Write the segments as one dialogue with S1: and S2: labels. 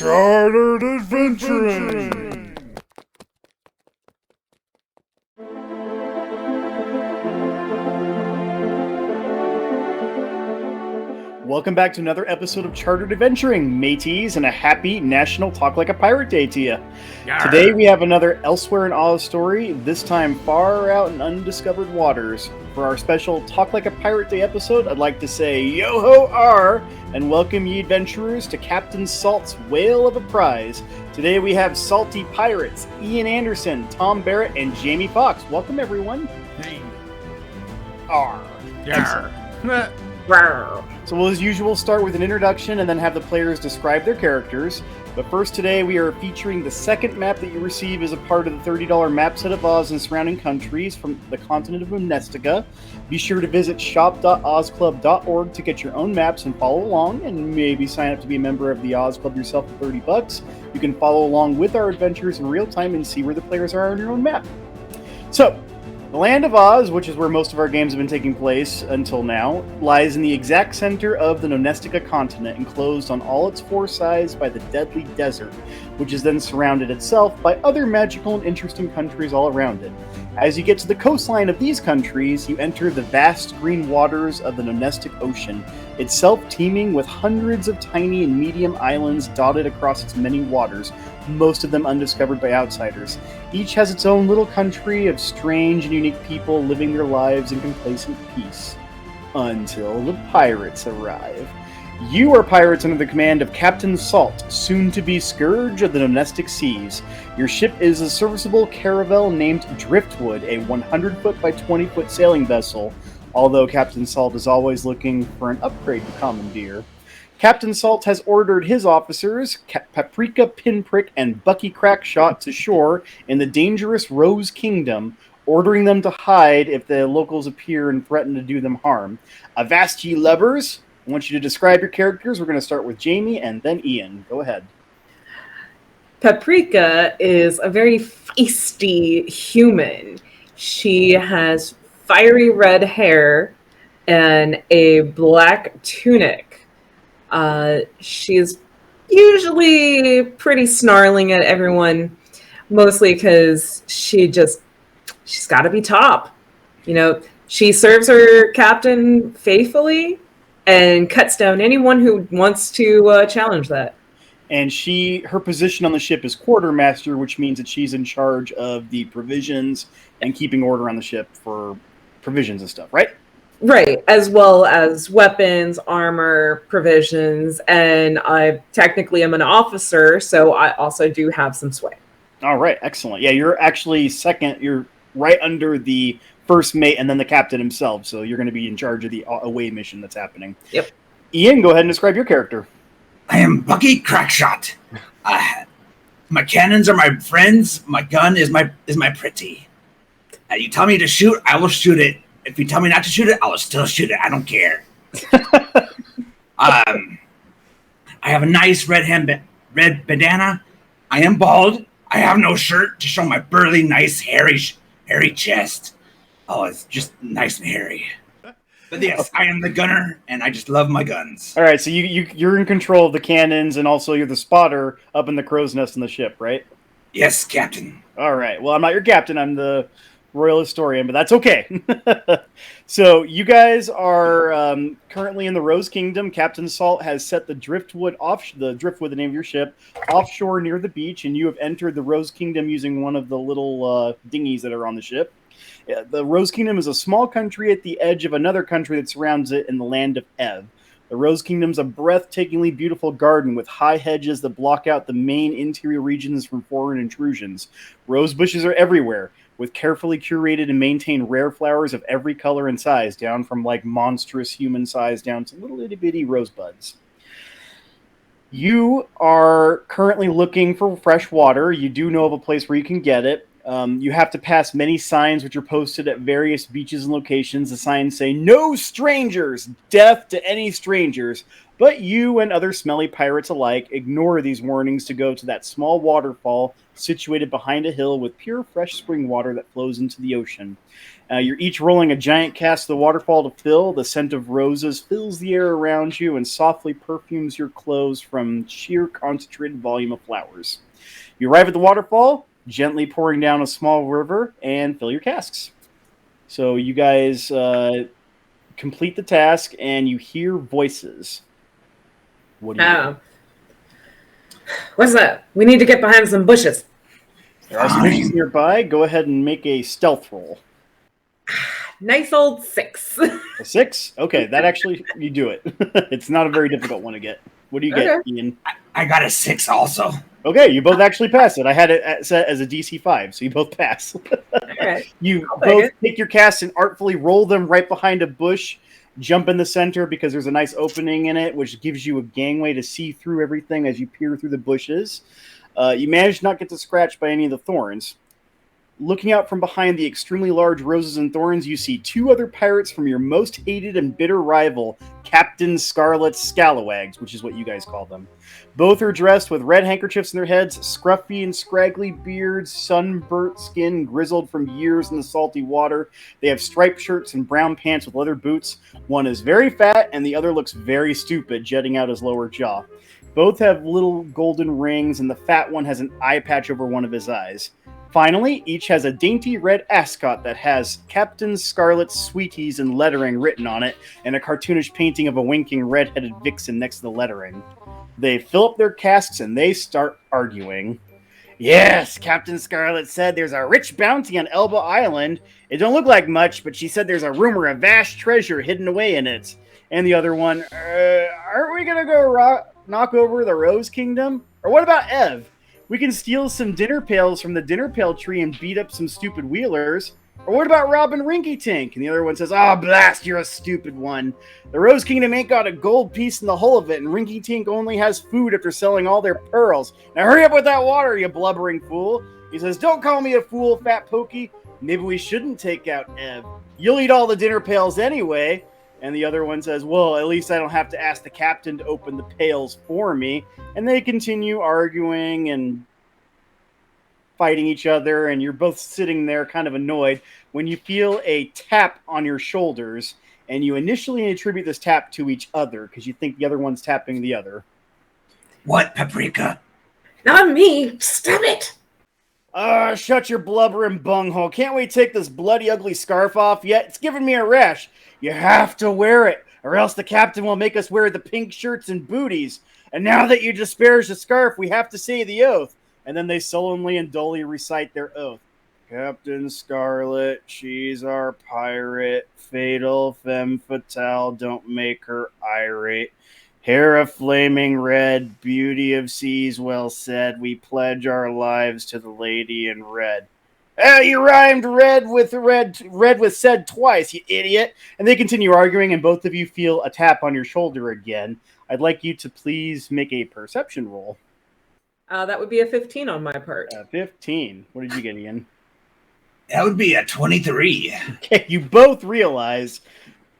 S1: Chartered Adventuring! Welcome back to another episode of Chartered Adventuring, mateys, and a happy National Talk Like a Pirate Day to you.
S2: Yarr.
S1: Today we have another Elsewhere in Oz story, this time far out in undiscovered waters. For our special Talk Like a Pirate Day episode, I'd like to say yo-ho-ar and welcome ye adventurers to Captain Salt's Whale of a Prize. Today we have salty pirates, Ian Anderson, Tom Barrett, and Jamie Fox. Welcome everyone.
S2: Hey.
S1: Arr.
S2: Yarr.
S1: So we'll, as usual, start with an introduction and then have the players describe their characters. But first today, we are featuring the second map that you receive as a part of the $30 map set of Oz and surrounding countries from the continent of Amnestica. Be sure to visit shop.ozclub.org to get your own maps and follow along, and maybe sign up to be a member of the Oz Club yourself for $30. You can follow along with our adventures in real time and see where the players are on your own map. So, the Land of Oz, which is where most of our games have been taking place until now, lies in the exact center of the Nonestica continent, enclosed on all its four sides by the Deadly Desert, which is then surrounded itself by other magical and interesting countries all around it. As you get to the coastline of these countries, you enter the vast green waters of the Nonestic Ocean, itself teeming with hundreds of tiny and medium islands dotted across its many waters, most of them undiscovered by outsiders. Each has its own little country of strange and unique people living their lives in complacent peace. Until the pirates arrive. You are pirates under the command of Captain Salt, soon to be Scourge of the Nonestic Seas. Your ship is a serviceable caravel named Driftwood, a 100-foot by 20-foot sailing vessel, although Captain Salt is always looking for an upgrade to commandeer. Captain Salt has ordered his officers, Paprika, Pinprick, and Bucky Crackshot, to shore in the dangerous Rose Kingdom, ordering them to hide if the locals appear and threaten to do them harm. Avast ye lubbers! I want you to describe your characters. We're going to start with Jamie and then Ian. Go ahead.
S3: Paprika is a very feisty human. She has fiery red hair and a black tunic. She's usually pretty snarling at everyone, mostly because she's got to be top. You know, she serves her captain faithfully and cuts down anyone who wants to challenge that.
S1: And her position on the ship is quartermaster, which means that she's in charge of the provisions and keeping order on the ship for provisions and stuff, right?
S3: Right, as well as weapons, armor, provisions, and I technically am an officer, so I also do have some sway.
S1: All right, excellent. Yeah, you're actually second. You're right under the first mate and then the captain himself, so you're going to be in charge of the away mission that's happening.
S3: Yep.
S1: Ian, go ahead and describe your character.
S2: I am Bucky Crackshot. My cannons are my friends. My gun is my pretty. You tell me to shoot, I will shoot it. If you tell me not to shoot it, I will still shoot it. I don't care. I have a nice red bandana. I am bald. I have no shirt to show my burly, nice, hairy chest. Oh, it's just nice and hairy. But yes, I am the gunner, and I just love my guns.
S1: All right, so you're in control of the cannons, and also you're the spotter up in the crow's nest in the ship, right?
S2: Yes, Captain.
S1: All right. Well, I'm not your captain. I'm the royal historian, but that's okay. So you guys are currently in the Rose Kingdom. Captain Salt has set the Driftwood, the name of your ship, offshore near the beach, and you have entered the Rose Kingdom using one of the little dinghies that are on the ship. The Rose Kingdom is a small country at the edge of another country that surrounds it in the land of Ev. The Rose Kingdom's a breathtakingly beautiful garden with high hedges that block out the main interior regions from foreign intrusions. Rose bushes are everywhere, with carefully curated and maintained rare flowers of every color and size, down from like monstrous human size down to little itty bitty rosebuds. You are currently looking for fresh water. You do know of a place where you can get it. You have to pass many signs which are posted at various beaches and locations. The signs say, "No strangers! Death to any strangers! But you and other smelly pirates alike ignore these warnings to go to that small waterfall situated behind a hill with pure fresh spring water that flows into the ocean. You're each rolling a giant cast of the waterfall to fill. The scent of roses fills the air around you and softly perfumes your clothes from sheer concentrated volume of flowers. You arrive at the waterfall, gently pouring down a small river, and fill your casks. So you guys complete the task, and you hear voices. What do you do?
S3: What's that? We need to get behind some bushes.
S1: There are some bushes nearby. Go ahead and make a stealth roll.
S3: Nice old 6.
S1: A 6? Okay, that actually, you do it. It's not a very difficult one to get. What do you get, Ian?
S2: I got a 6 also.
S1: Okay, you both actually pass it. I had it set as a DC 5, so you both pass.
S3: Right.
S1: You both take your casts and artfully roll them right behind a bush, jump in the center because there's a nice opening in it, which gives you a gangway to see through everything as you peer through the bushes. You manage to not get scratched by any of the thorns. Looking out from behind the extremely large roses and thorns, you see 2 other pirates from your most hated and bitter rival, Captain Scarlet's scalawags, which is what you guys call them. Both are dressed with red handkerchiefs in their heads, scruffy and scraggly beards, sunburnt skin grizzled from years in the salty water. They have striped shirts and brown pants with leather boots. One is very fat, and the other looks very stupid, jutting out his lower jaw. Both have little golden rings, and the fat one has an eye patch over one of his eyes. Finally, each has a dainty red ascot that has Captain Scarlet's Sweeties in lettering written on it, and a cartoonish painting of a winking red-headed vixen next to the lettering. They fill up their casks and they start arguing. Yes, Captain Scarlet said there's a rich bounty on Elba Island. It don't look like much, but she said there's a rumor of vast treasure hidden away in it. And the other one, aren't we gonna go knock over the Rose Kingdom? Or what about Ev? We can steal some dinner pails from the dinner pail tree and beat up some stupid wheelers. Or what about Robin Rinky Tink? And the other one says, oh, blast, you're a stupid one. The Rose Kingdom ain't got a gold piece in the hull of it, and Rinky Tink only has food after selling all their pearls. Now hurry up with that water, you blubbering fool. He says, don't call me a fool, fat pokey. Maybe we shouldn't take out Ev. You'll eat all the dinner pails anyway. And the other one says, well, at least I don't have to ask the captain to open the pails for me. And they continue arguing and fighting each other, and you're both sitting there kind of annoyed when you feel a tap on your shoulders, and you initially attribute this tap to each other because you think the other one's tapping the other.
S2: What, Paprika?
S3: Not me. Stop it.
S1: Shut your blubbering bunghole. Can't we take this bloody ugly scarf off yet? It's giving me a rash. You have to wear it, or else the captain will make us wear the pink shirts and booties. And now that you disparaged the scarf, we have to say the oath. And then they solemnly and dully recite their oath. Captain Scarlet, she's our pirate. Fatal femme fatale, don't make her irate. Hair of flaming red, beauty of seas well said. We pledge our lives to the lady in red. You rhymed red with said twice, you idiot. And they continue arguing, and both of you feel a tap on your shoulder again. I'd like you to please make a perception roll.
S3: That would be a 15 on my part.
S1: 15. What did you get, Ian?
S2: That would be a 23.
S1: Okay, you both realize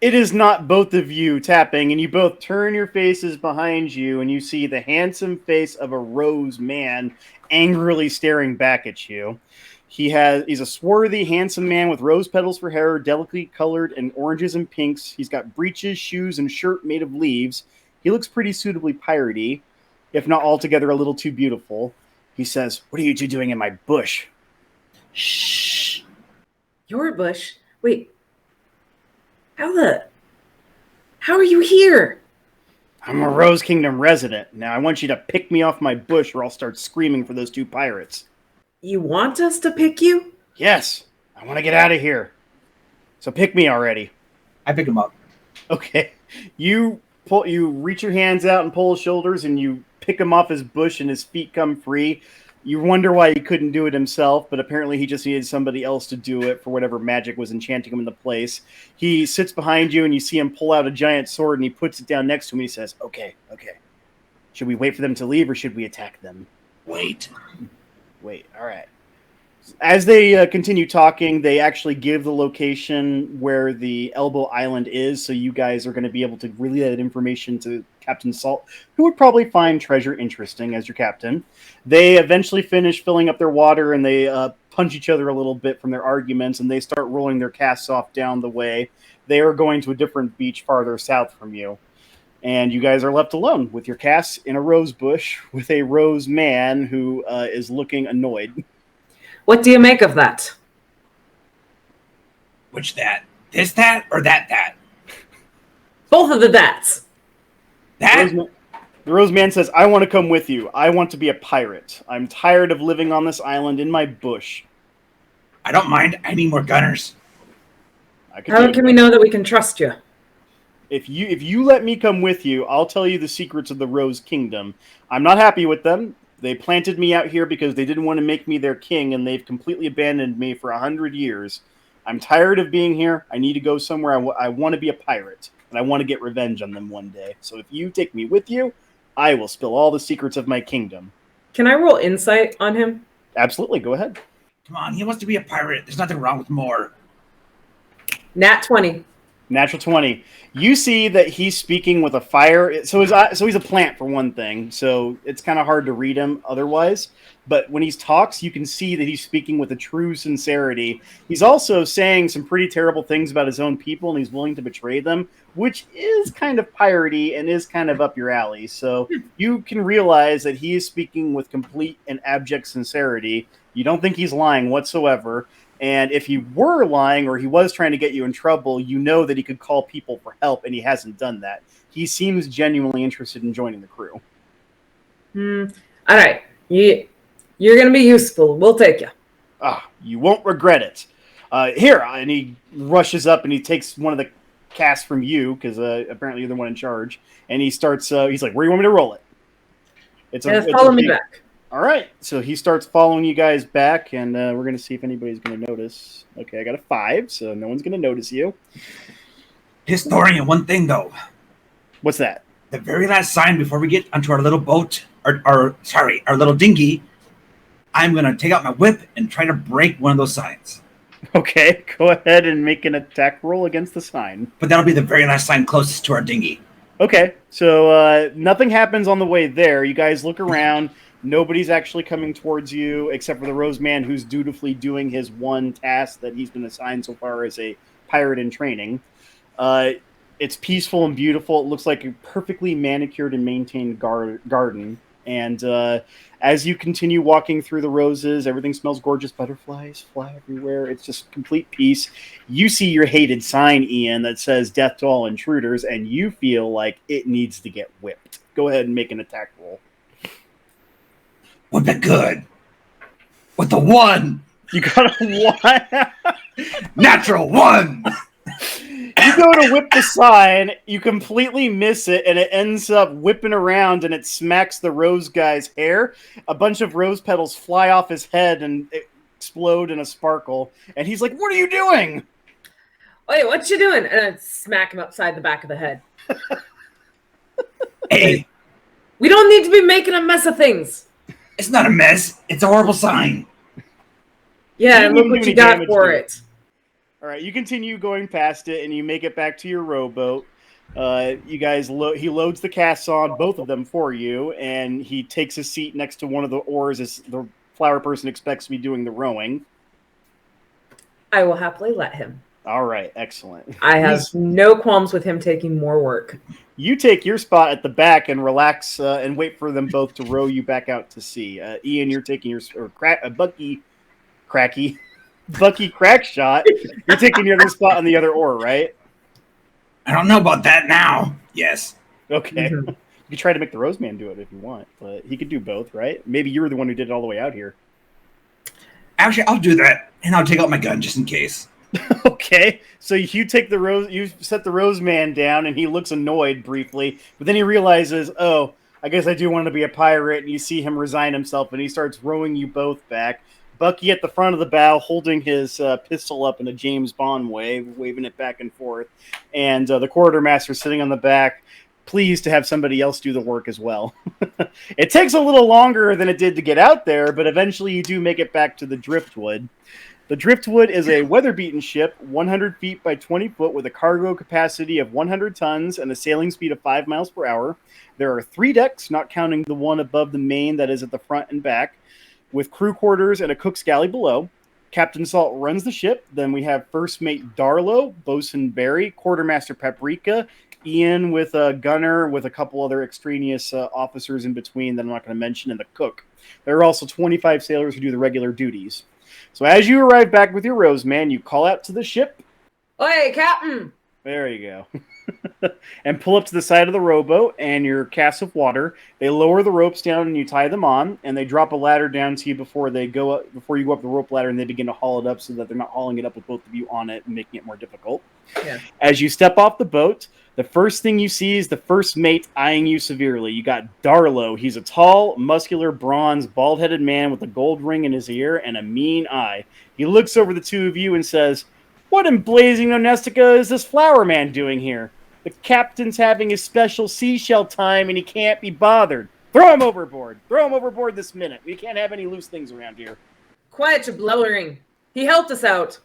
S1: it is not both of you tapping, and you both turn your faces behind you, and you see the handsome face of a rose man angrily staring back at you. He's a swarthy, handsome man with rose petals for hair, delicately colored in oranges and pinks. He's got breeches, shoes, and shirt made of leaves. He looks pretty suitably piratey, if not altogether a little too beautiful. He says, what are you two doing in my bush?
S2: Shh.
S3: Your bush? Wait. How are you here?
S1: I'm a Rose Kingdom resident. Now I want you to pick me off my bush or I'll start screaming for those 2 pirates.
S3: You want us to pick you?
S1: Yes. I want to get out of here. So pick me already.
S2: I pick him up.
S1: Okay. You reach your hands out and pull his shoulders, and you pick him off his bush, and his feet come free. You wonder why he couldn't do it himself, but apparently he just needed somebody else to do it for whatever magic was enchanting him into place. He sits behind you, and you see him pull out a giant sword, and he puts it down next to him, and he says, okay. Should we wait for them to leave, or should we attack them?
S2: Wait.
S1: All right. As they continue talking, they actually give the location where the Elbow Island is, so you guys are going to be able to relay that information to Captain Salt, who would probably find treasure interesting as your captain. They eventually finish filling up their water, and they punch each other a little bit from their arguments, and they start rolling their casts off down the way. They are going to a different beach farther south from you. And you guys are left alone with your casts in a rose bush with a rose man who is looking annoyed.
S3: What do you make of that?
S2: Which that? This that or that?
S3: Both of the that's.
S2: That?
S1: The Rose Man says, I want to come with you. I want to be a pirate. I'm tired of living on this island in my bush.
S2: I don't mind. I need more gunners.
S3: How can we know that we can trust you?
S1: If you let me come with you, I'll tell you the secrets of the Rose Kingdom. I'm not happy with them. They planted me out here because they didn't want to make me their king, and they've completely abandoned me for 100 years. I'm tired of being here. I need to go somewhere. I want to be a pirate, and I want to get revenge on them one day. So if you take me with you, I will spill all the secrets of my kingdom.
S3: Can I roll insight on him?
S1: Absolutely. Go ahead.
S2: Come on, he wants to be a pirate. There's nothing wrong with more.
S3: Nat 20.
S1: Natural 20. You see that he's speaking with a fire. So he's a plant for one thing. So it's kind of hard to read him otherwise. But when he talks, you can see that he's speaking with a true sincerity. He's also saying some pretty terrible things about his own people, and he's willing to betray them, which is kind of piratey and is kind of up your alley. So you can realize that he is speaking with complete and abject sincerity. You don't think he's lying whatsoever. And if he were lying or he was trying to get you in trouble, you know that he could call people for help, and he hasn't done that. He seems genuinely interested in joining the crew.
S3: All right. You're going to be useful. We'll take you.
S1: You won't regret it. Here, and he rushes up and he takes one of the casts from you, because apparently you're the one in charge, and he starts, he's like, where do you want me to roll it?
S3: Follow me back.
S1: All right, so he starts following you guys back, and we're going to see if anybody's going to notice. Okay, I got a 5, so no one's going to notice you.
S2: Historian, one thing, though.
S1: What's that?
S2: The very last sign before we get onto our little boat, our little dinghy, I'm going to take out my whip and try to break one of those signs.
S1: Okay, go ahead and make an attack roll against the sign.
S2: But that'll be the very last sign closest to our dinghy.
S1: Okay, so nothing happens on the way there. You guys look around. Nobody's actually coming towards you except for the Rose Man, who's dutifully doing his one task that he's been assigned so far as a pirate in training. It's peaceful and beautiful. It looks like a perfectly manicured and maintained garden. And as you continue walking through the roses, everything smells gorgeous. Butterflies fly everywhere. It's just complete peace. You see your hated sign, Ian, that says death to all intruders, and you feel like it needs to get whipped. Go ahead and make an attack roll.
S2: Whip it good. With the 1.
S1: You got a 1.
S2: Natural 1.
S1: You go to whip the sign, you completely miss it, and it ends up whipping around, and it smacks the rose guy's hair. A bunch of rose petals fly off his head and explode in a sparkle. And he's like, what are you doing?
S3: Wait, what you doing? And I smack him upside the back of the head.
S2: Hey.
S3: We don't need to be making a mess of things.
S2: It's not a mess. It's a horrible sign.
S3: Yeah, and look what you got for it.
S1: All right, you continue going past it, and you make it back to your rowboat. You guys, he loads the casts on, both of them for you, and he takes a seat next to one of the oars as the flower person expects to be doing the rowing.
S3: I will happily let him.
S1: All right, excellent.
S3: I have no qualms with him taking more work.
S1: You take your spot at the back and relax and wait for them both to row you back out to sea. Ian, you're taking your Bucky Crackshot. You're taking your other spot on the other oar, right?
S2: I don't know about that now. Yes.
S1: Okay. Mm-hmm. You could try to make the Rose Man do it if you want, but he could do both, right? Maybe you were the one who did it all the way out here.
S2: Actually, I'll do that, and I'll take out my gun just in case.
S1: Okay, so you take the rose, you set the Rose Man down, and he looks annoyed briefly, but then he realizes, oh, I guess I do want to be a pirate, and you see him resign himself, and he starts rowing you both back. Bucky at the front of the bow, holding his pistol up in a James Bond way, waving it back and forth, and the quartermaster sitting on the back, pleased to have somebody else do the work as well. It takes a little longer than it did to get out there, but eventually you do make it back to the Driftwood. The Driftwood is a weather-beaten ship, 100 feet by 20 foot, with a cargo capacity of 100 tons and a sailing speed of 5 miles per hour. There are 3 decks, not counting the one above the main that is at the front and back, with crew quarters and a cook's galley below. Captain Salt runs the ship. Then we have First Mate Darlow, Bosun Barry, Quartermaster Paprika, Ian with a gunner with a couple other extraneous officers in between that I'm not going to mention, and the cook. There are also 25 sailors who do the regular duties. So as you arrive back with your Roseman, you call out to the ship.
S3: Hey, Captain!
S1: There you go. And pull up to the side of the rowboat and your cask of water. They lower the ropes down and you tie them on, and they drop a ladder down to you before you go up the rope ladder, and they begin to haul it up so that they're not hauling it up with both of you on it and making it more difficult.
S3: Yeah.
S1: As you step off the boat, the first thing you see is the first mate eyeing you severely. You got Darlow. He's a tall, muscular, bronze, bald-headed man with a gold ring in his ear and a mean eye. He looks over the two of you and says, "What in blazing Nonestica is this flower man doing here? The captain's having his special seashell time and he can't be bothered. Throw him overboard. Throw him overboard this minute. We can't have any loose things around here."
S3: Quiet your blubbering. He helped us out.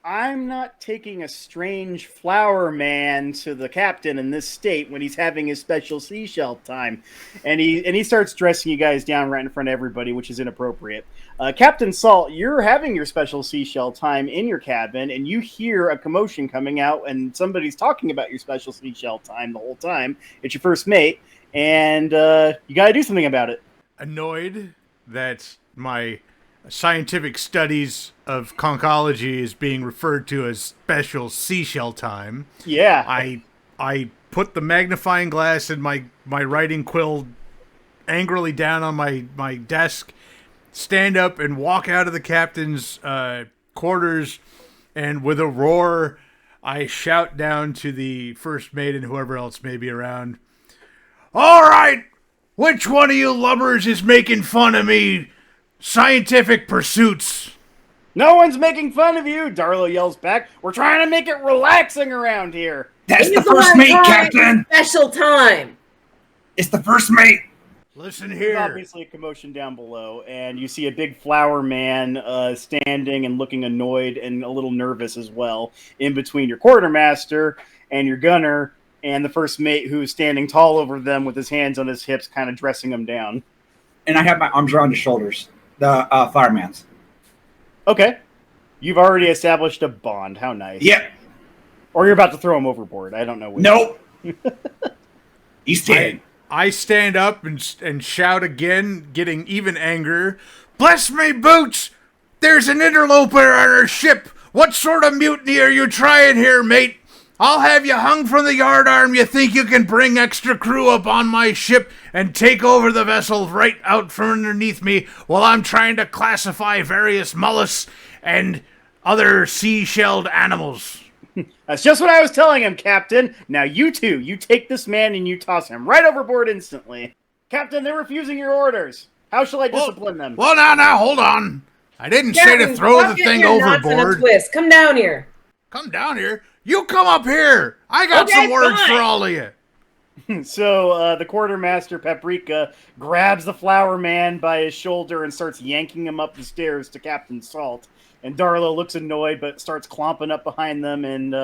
S1: I'm not taking a strange flower man to the captain in this state when he's having his special seashell time. And he starts dressing you guys down right in front of everybody, which is inappropriate. Captain Salt, you're having your special seashell time in your cabin, and you hear a commotion coming out, and somebody's talking about your special seashell time the whole time. It's your first mate, and you got to do something about it.
S4: Annoyed that my scientific studies of conchology is being referred to as special seashell time.
S1: Yeah.
S4: I put the magnifying glass and my writing quill angrily down on my desk, stand up and walk out of the captain's quarters, and with a roar, I shout down to the first mate and whoever else may be around, "All right, which one of you lubbers is making fun of me scientific pursuits?"
S1: "No one's making fun of you," Darlow yells back. "We're trying to make it relaxing around here."
S2: That's the first mate, Captain.
S3: Special time.
S2: It's the first mate.
S4: Listen
S1: There's
S4: here.
S1: obviously a commotion down below, and you see a big flower man standing and looking annoyed and a little nervous as well, in between your quartermaster and your gunner and the first mate, who is standing tall over them with his hands on his hips, kind of dressing them down.
S2: And I have my arms around his shoulders. The fireman's.
S1: Okay. You've already established a bond. How nice.
S2: Yep.
S1: Or you're about to throw him overboard. I don't know which.
S2: Nope. He's dead.
S4: I stand up and shout again, getting even angrier. "Bless me boots! There's an interloper on our ship! What sort of mutiny are you trying here, mate? I'll have you hung from the yardarm. You think you can bring extra crew up on my ship and take over the vessel right out from underneath me while I'm trying to classify various mollusks and other sea-shelled animals?"
S1: That's just what I was telling him, Captain. Now you two, you take this man and you toss him right overboard instantly. Captain, they're refusing your orders. How shall I discipline them?
S4: Well, now, hold on. I didn't say to throw the thing overboard.
S3: Twist. Come down here.
S4: Come down here? You come up here. I got some words for all of you.
S1: So the quartermaster, Paprika, grabs the flower man by his shoulder and starts yanking him up the stairs to Captain Salt. And Darlow looks annoyed, but starts clomping up behind them. And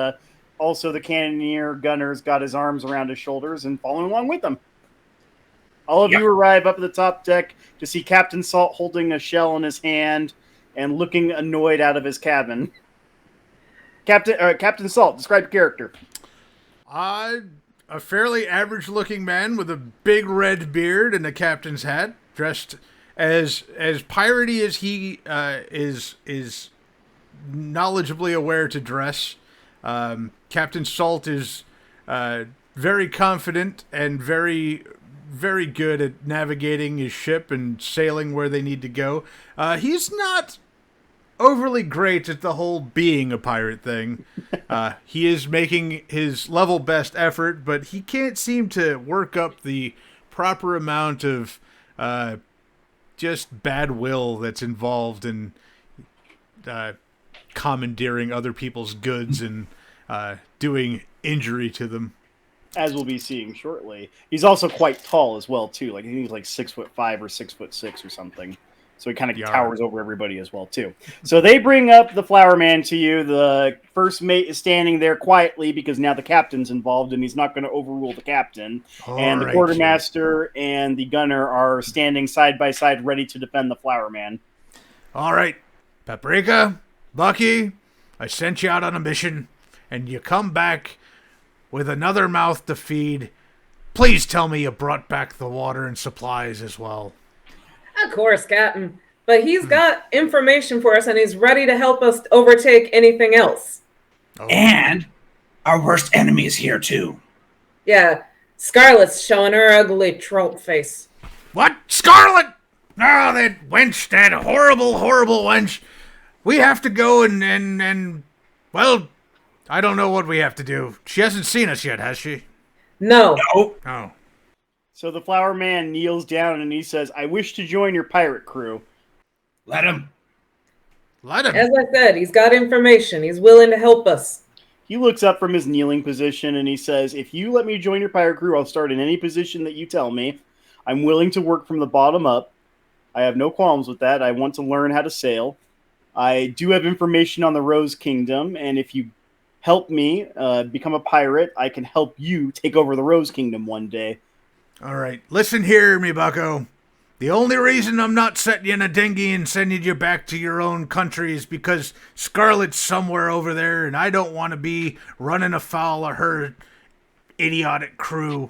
S1: also the cannoneer gunner's got his arms around his shoulders and following along with them. All of you arrive up at the top deck to see Captain Salt holding a shell in his hand and looking annoyed out of his cabin. Captain Salt, describe your character.
S4: A fairly average-looking man with a big red beard and a captain's hat, dressed as piratey as he is knowledgeably aware to dress. Captain Salt is very confident and very, very good at navigating his ship and sailing where they need to go. He's not overly great at the whole being a pirate thing. He is making his level best effort, but he can't seem to work up the proper amount of just bad will that's involved in commandeering other people's goods and doing injury to them.
S1: as we'll be seeing shortly. He's also quite tall as well, too. Like, I think he's like 6'5" or 6'6" or something. So he kind of towers over everybody as well, too. So they bring up the Flower Man to you. The first mate is standing there quietly because now the captain's involved and he's not going to overrule the captain. And the quartermaster and the gunner are standing side by side ready to defend the Flower Man.
S4: All right, Paprika, Bucky, I sent you out on a mission, and you come back with another mouth to feed. Please tell me you brought back the water and supplies as well.
S3: Of course, Captain. But he's got information for us, and he's ready to help us overtake anything else.
S2: Oh. And our worst enemy is here, too.
S3: Yeah, Scarlet's showing her ugly trope face.
S4: What? Scarlet? Oh, that wench, that horrible, horrible wench. We have to go and well, I don't know what we have to do. She hasn't seen us yet, has she?
S3: No.
S4: Oh.
S1: So the Flower Man kneels down and he says, I wish to join your pirate crew.
S2: Let him.
S4: Let him.
S3: As I said, he's got information. He's willing to help us.
S1: He looks up from his kneeling position and he says, if you let me join your pirate crew, I'll start in any position that you tell me. I'm willing to work from the bottom up. I have no qualms with that. I want to learn how to sail. I do have information on the Rose Kingdom, and if you help me become a pirate, I can help you take over the Rose Kingdom one day.
S4: All right, listen here, me bucko. The only reason I'm not setting you in a dinghy and sending you back to your own country is because Scarlet's somewhere over there, and I don't want to be running afoul of her idiotic crew.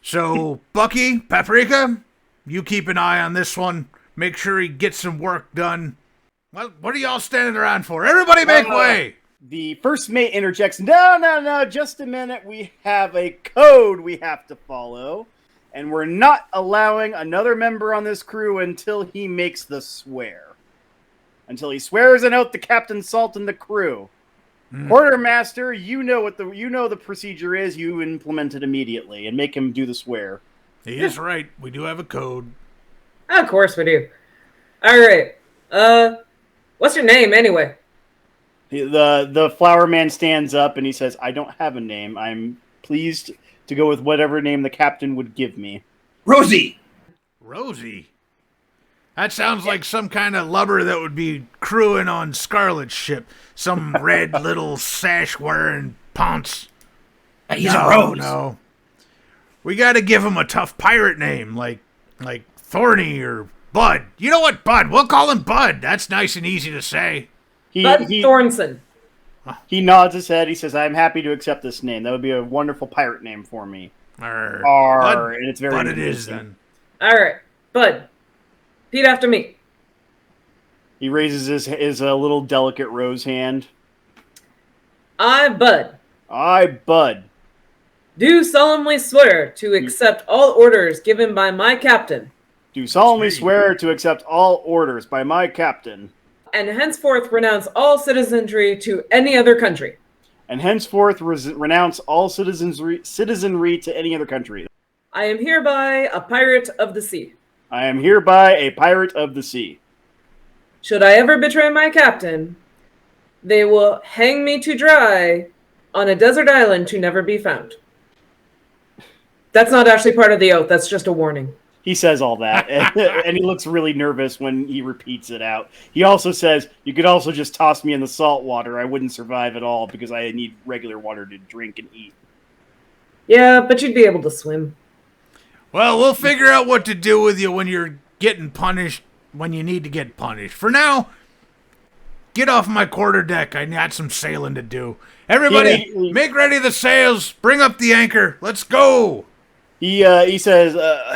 S4: So, Bucky, Paprika, you keep an eye on this one. Make sure he gets some work done. Well, what are y'all standing around for? Everybody make way!
S1: The first mate interjects, No, just a minute. We have a code we have to follow, and we're not allowing another member on this crew until he makes the swear. Until he swears an oath to Captain Salt and the crew. Quartermaster, you know the procedure is. You implement it immediately and make him do the swear.
S4: He is right. We do have a code.
S3: Of course we do. All right. What's your name anyway?
S1: The Flower Man stands up and he says, I don't have a name. I'm pleased to go with whatever name the captain would give me.
S2: Rosie!
S4: Rosie? That sounds like some kind of lubber that would be crewing on Scarlet's ship. Some red little sash-wearing ponce.
S2: He's a rose.
S4: No. We gotta give him a tough pirate name, like Thorny or Bud. You know what, Bud? We'll call him Bud. That's nice and easy to say.
S3: Bud Thornson.
S1: He nods his head. He says, I'm happy to accept this name. That would be a wonderful pirate name for me.
S4: Bud,
S1: and it's very
S4: Bud it is, then.
S3: All right. Bud. Repeat after me.
S1: He raises his little delicate rose hand.
S3: I, Bud.
S1: I, Bud.
S3: Do solemnly swear to accept all orders given by my captain.
S1: Do solemnly swear to accept all orders by my captain.
S3: And henceforth renounce all citizenry to any other country.
S1: And henceforth renounce all citizenry to any other country.
S3: I am hereby a pirate of the sea.
S1: I am hereby a pirate of the sea.
S3: Should I ever betray my captain, they will hang me to dry on a desert island to never be found. That's not actually part of the oath. That's just a warning.
S1: He says all that, and he looks really nervous when he repeats it out. He also says, you could also just toss me in the salt water. I wouldn't survive at all because I need regular water to drink and eat.
S3: Yeah, but you'd be able to swim.
S4: Well, we'll figure out what to do with you when you're getting punished when you need to get punished. For now, get off my quarterdeck. I got some sailing to do. Everybody, make ready the sails. Bring up the anchor. Let's go.
S1: He says,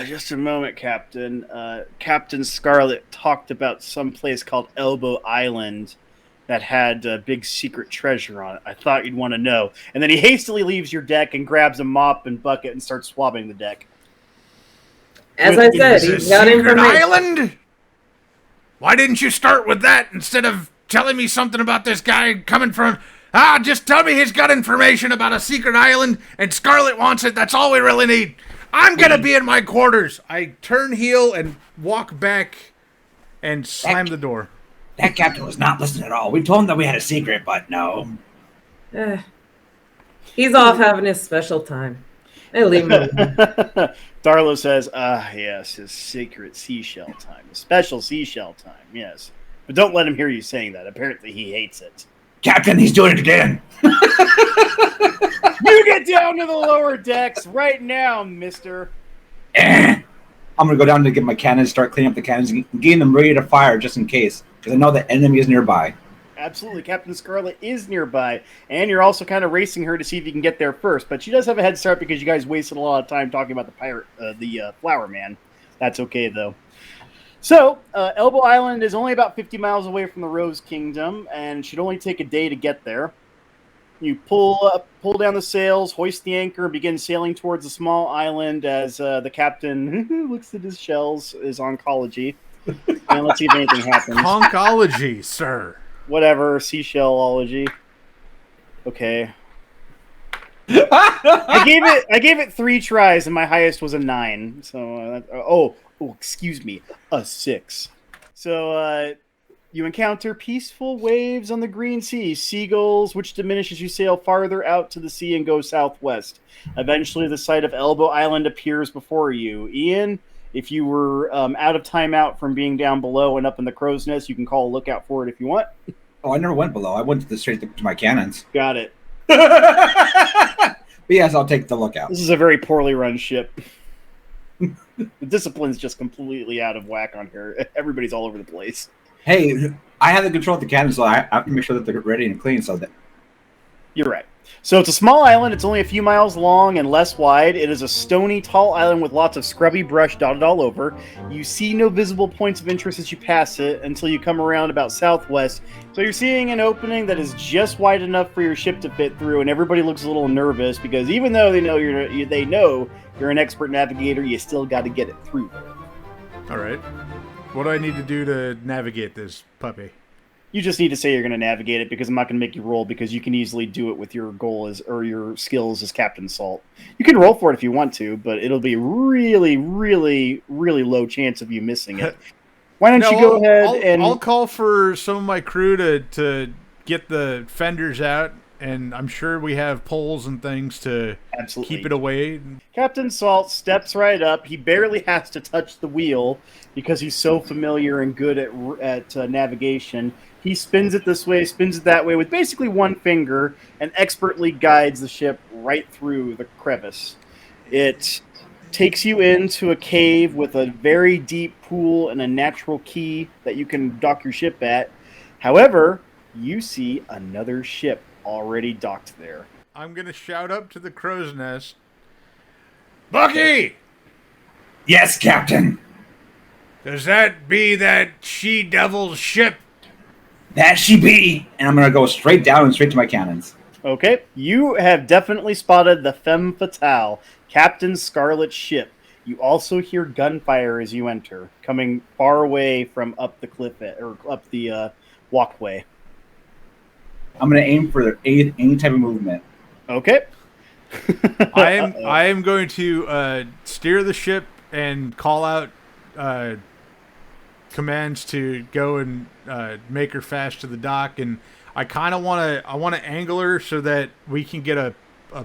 S1: just a moment, Captain. Captain Scarlet talked about some place called Elbow Island that had a big secret treasure on it. I thought you'd want to know. And then he hastily leaves your deck and grabs a mop and bucket and starts swabbing the deck.
S3: As I said, he's got information.
S4: Island? Why didn't you start with that instead of telling me something about this guy coming from... just tell me he's got information about a secret island and Scarlet wants it. That's all we really need. I'm going to be in my quarters. I turn heel and walk back and slam the door.
S2: That captain was not listening at all. We told him that we had a secret, but no.
S3: He's off having his special time. I leave him alone.
S1: Darlo says, yes, his secret seashell time. A special seashell time, yes. But don't let him hear you saying that. Apparently he hates it.
S2: Captain, he's doing it again.
S1: You get down to the lower decks right now, mister.
S2: I'm going to go down to get my cannons, start cleaning up the cannons, and getting them ready to fire just in case. Because I know the enemy is nearby.
S1: Absolutely. Captain Scarlet is nearby. And you're also kind of racing her to see if you can get there first. But she does have a head start because you guys wasted a lot of time talking about the Flower Man. That's okay, though. So, Elbow Island is only about 50 miles away from the Rose Kingdom, and should only take a day to get there. You pull down the sails, hoist the anchor, and begin sailing towards a small island as the captain looks at his shells, his oncology. And let's see if anything happens.
S4: Oncology, sir.
S1: Whatever, seashellology. Okay. I gave it 3 tries, and my highest was a 9. So, excuse me, a 6. So, you encounter peaceful waves on the green sea, seagulls, which diminish as you sail farther out to the sea and go southwest. Eventually, the site of Elbow Island appears before you. Ian, if you were out of timeout from being down below and up in the crow's nest, you can call a lookout for it if you want.
S2: Oh, I never went below. I went straight to my cannons.
S1: Got it.
S2: But yes, I'll take the lookout.
S1: This is a very poorly run ship. The discipline's just completely out of whack on here. Everybody's all over the place.
S2: Hey, I have the control of the cannons, so I have to make sure that they're ready and clean. So that
S1: You're right. So it's a small island. It's only a few miles long and less wide. It is a stony, tall island with lots of scrubby brush dotted all over. You see no visible points of interest as you pass it until you come around about southwest. So you're seeing an opening that is just wide enough for your ship to fit through, and everybody looks a little nervous because even though they know you're an expert navigator, you still got to get it through.
S4: All right. What do I need to do to navigate this puppy?
S1: You just need to say you're going to navigate it because I'm not going to make you roll because you can easily do it with your your skills as Captain Salt. You can roll for it if you want to, but it'll be really, really, really low chance of you missing it. Why don't you go ahead and...
S4: I'll call for some of my crew to get the fenders out, and I'm sure we have poles and things to
S1: Absolutely.
S4: keep it away.
S1: Captain Salt steps right up. He barely has to touch the wheel because he's so familiar and good at navigation. He spins it this way, spins it that way with basically one finger and expertly guides the ship right through the crevice. It takes you into a cave with a very deep pool and a natural key that you can dock your ship at. However, you see another ship already docked there.
S4: I'm going to shout up to the crow's nest. Bucky!
S2: yes, Captain.
S4: Does that be that she-devil's ship?
S2: That she be, and I'm gonna go straight down and straight to my cannons.
S1: Okay, you have definitely spotted the Femme Fatale, Captain Scarlet's ship. You also hear gunfire as you enter, coming far away from up the cliff or up the walkway.
S2: I'm gonna aim for any type of movement.
S1: Okay.
S4: I am going to steer the ship and call out commands to go and make her fast to the dock, and I kind of want to angle her so that we can get a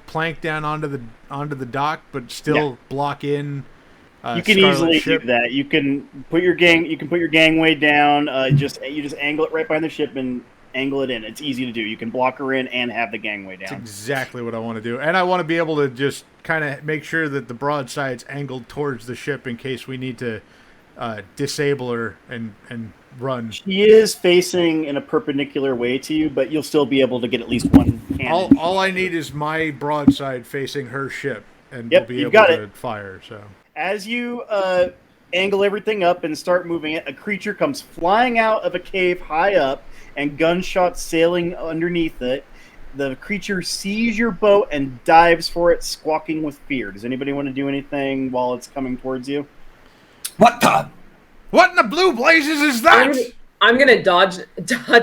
S4: plank down onto the dock, but still block in.
S1: You can
S4: Scarlet's
S1: easily
S4: ship.
S1: do that. You can put your gangway down. You just angle it right behind the ship and angle it in. It's easy to do. You can block her in and have the gangway down.
S4: That's exactly what I want to do, and I want to be able to just kind of make sure that the broadside's angled towards the ship in case we need to disable her and run.
S1: She is facing in a perpendicular way to you, but you'll still be able to get at least one cannon.
S4: All I need is my broadside facing her ship, and
S1: Yep,
S4: we'll be
S1: you've
S4: able
S1: got
S4: to
S1: it.
S4: fire. So
S1: As you angle everything up and start moving it, a creature comes flying out of a cave high up and gunshots sailing underneath it. The creature sees your boat and dives for it, squawking with fear. Does anybody want to do anything while it's coming towards you?
S2: What
S4: what in the blue blazes is that?
S3: I'm gonna dodge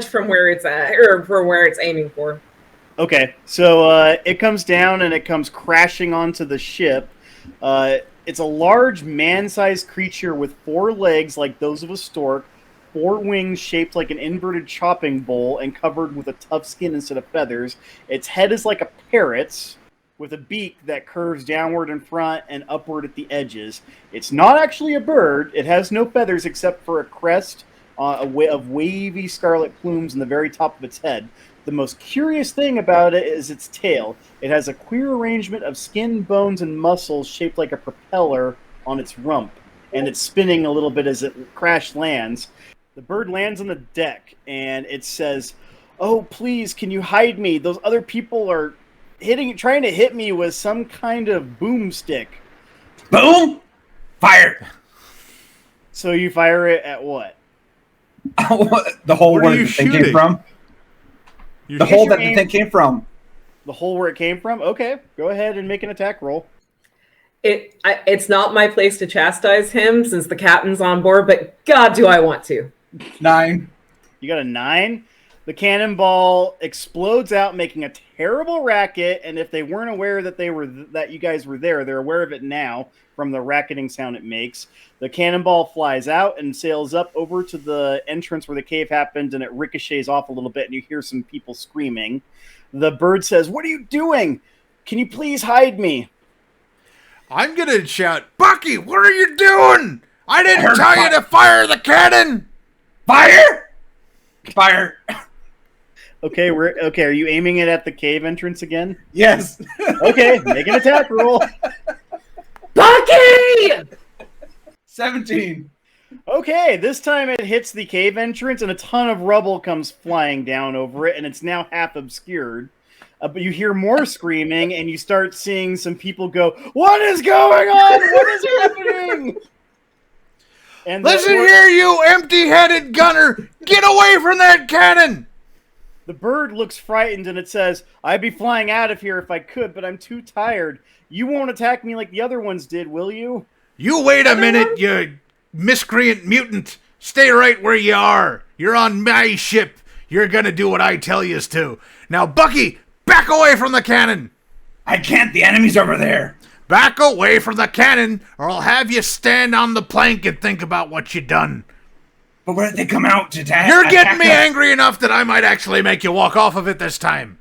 S3: from where it's at, or from where it's aiming for.
S1: Okay, so it comes down and it comes crashing onto the ship. It's a large man-sized creature with 4 legs like those of a stork, 4 wings shaped like an inverted chopping bowl and covered with a tough skin instead of feathers. Its head is like a parrot's, with a beak that curves downward in front and upward at the edges. It's not actually a bird. It has no feathers except for a crest of wavy scarlet plumes in the very top of its head. The most curious thing about it is its tail. It has a queer arrangement of skin, bones, and muscles shaped like a propeller on its rump, and it's spinning a little bit as it crash lands. The bird lands on the deck, and it says, "Oh, please, can you hide me? Those other people are trying to hit me with some kind of boomstick."
S2: Boom! Fire!
S1: So you fire it at what?
S2: The hole
S4: What
S2: where
S4: are you
S2: the thing
S4: shooting?
S2: came from.
S4: You
S2: The
S4: shoot
S2: hole
S1: your
S2: that the
S1: aim-
S2: thing came from.
S1: The hole where it came from? Okay, go ahead and make an attack roll.
S3: It's not my place to chastise him since the captain's on board, but God, do I want to.
S2: 9.
S1: You got a 9. The cannonball explodes out, making a terrible racket. And if they weren't aware that that you guys were there, they're aware of it now from the racketing sound it makes. The cannonball flies out and sails up over to the entrance where the cave happened, and it ricochets off a little bit, and you hear some people screaming. The bird says, "What are you doing? Can you please hide me?"
S4: I'm gonna shout, "Bucky, what are you doing? I
S2: I
S4: didn't
S2: heard
S4: tell you to fire the cannon!"
S2: Fire! Fire!
S1: Okay, are you aiming it at the cave entrance again?
S2: Yes.
S1: Okay, make an attack roll.
S3: Bucky!
S2: 17.
S1: Okay, this time it hits the cave entrance and a ton of rubble comes flying down over it, and it's now half obscured. But you hear more screaming, and you start seeing some people go, "What is going on? What is happening?" And
S4: Listen here, you empty-headed gunner! Get away from that cannon!
S1: The bird looks frightened, and it says, "I'd be flying out of here if I could, but I'm too tired. You won't attack me like the other ones did, will you?"
S4: You wait a minute, you miscreant mutant! Stay right where you are! You're on my ship! You're gonna do what I tell you to! Now, Bucky, back away from the cannon!
S2: I can't. The enemy's over there.
S4: Back away from the cannon, or I'll have you stand on the plank and think about what you done.
S2: But where did they come out to attack?
S4: You're getting
S2: attack
S4: me
S2: us?
S4: angry enough that I might actually make you walk off of it this time.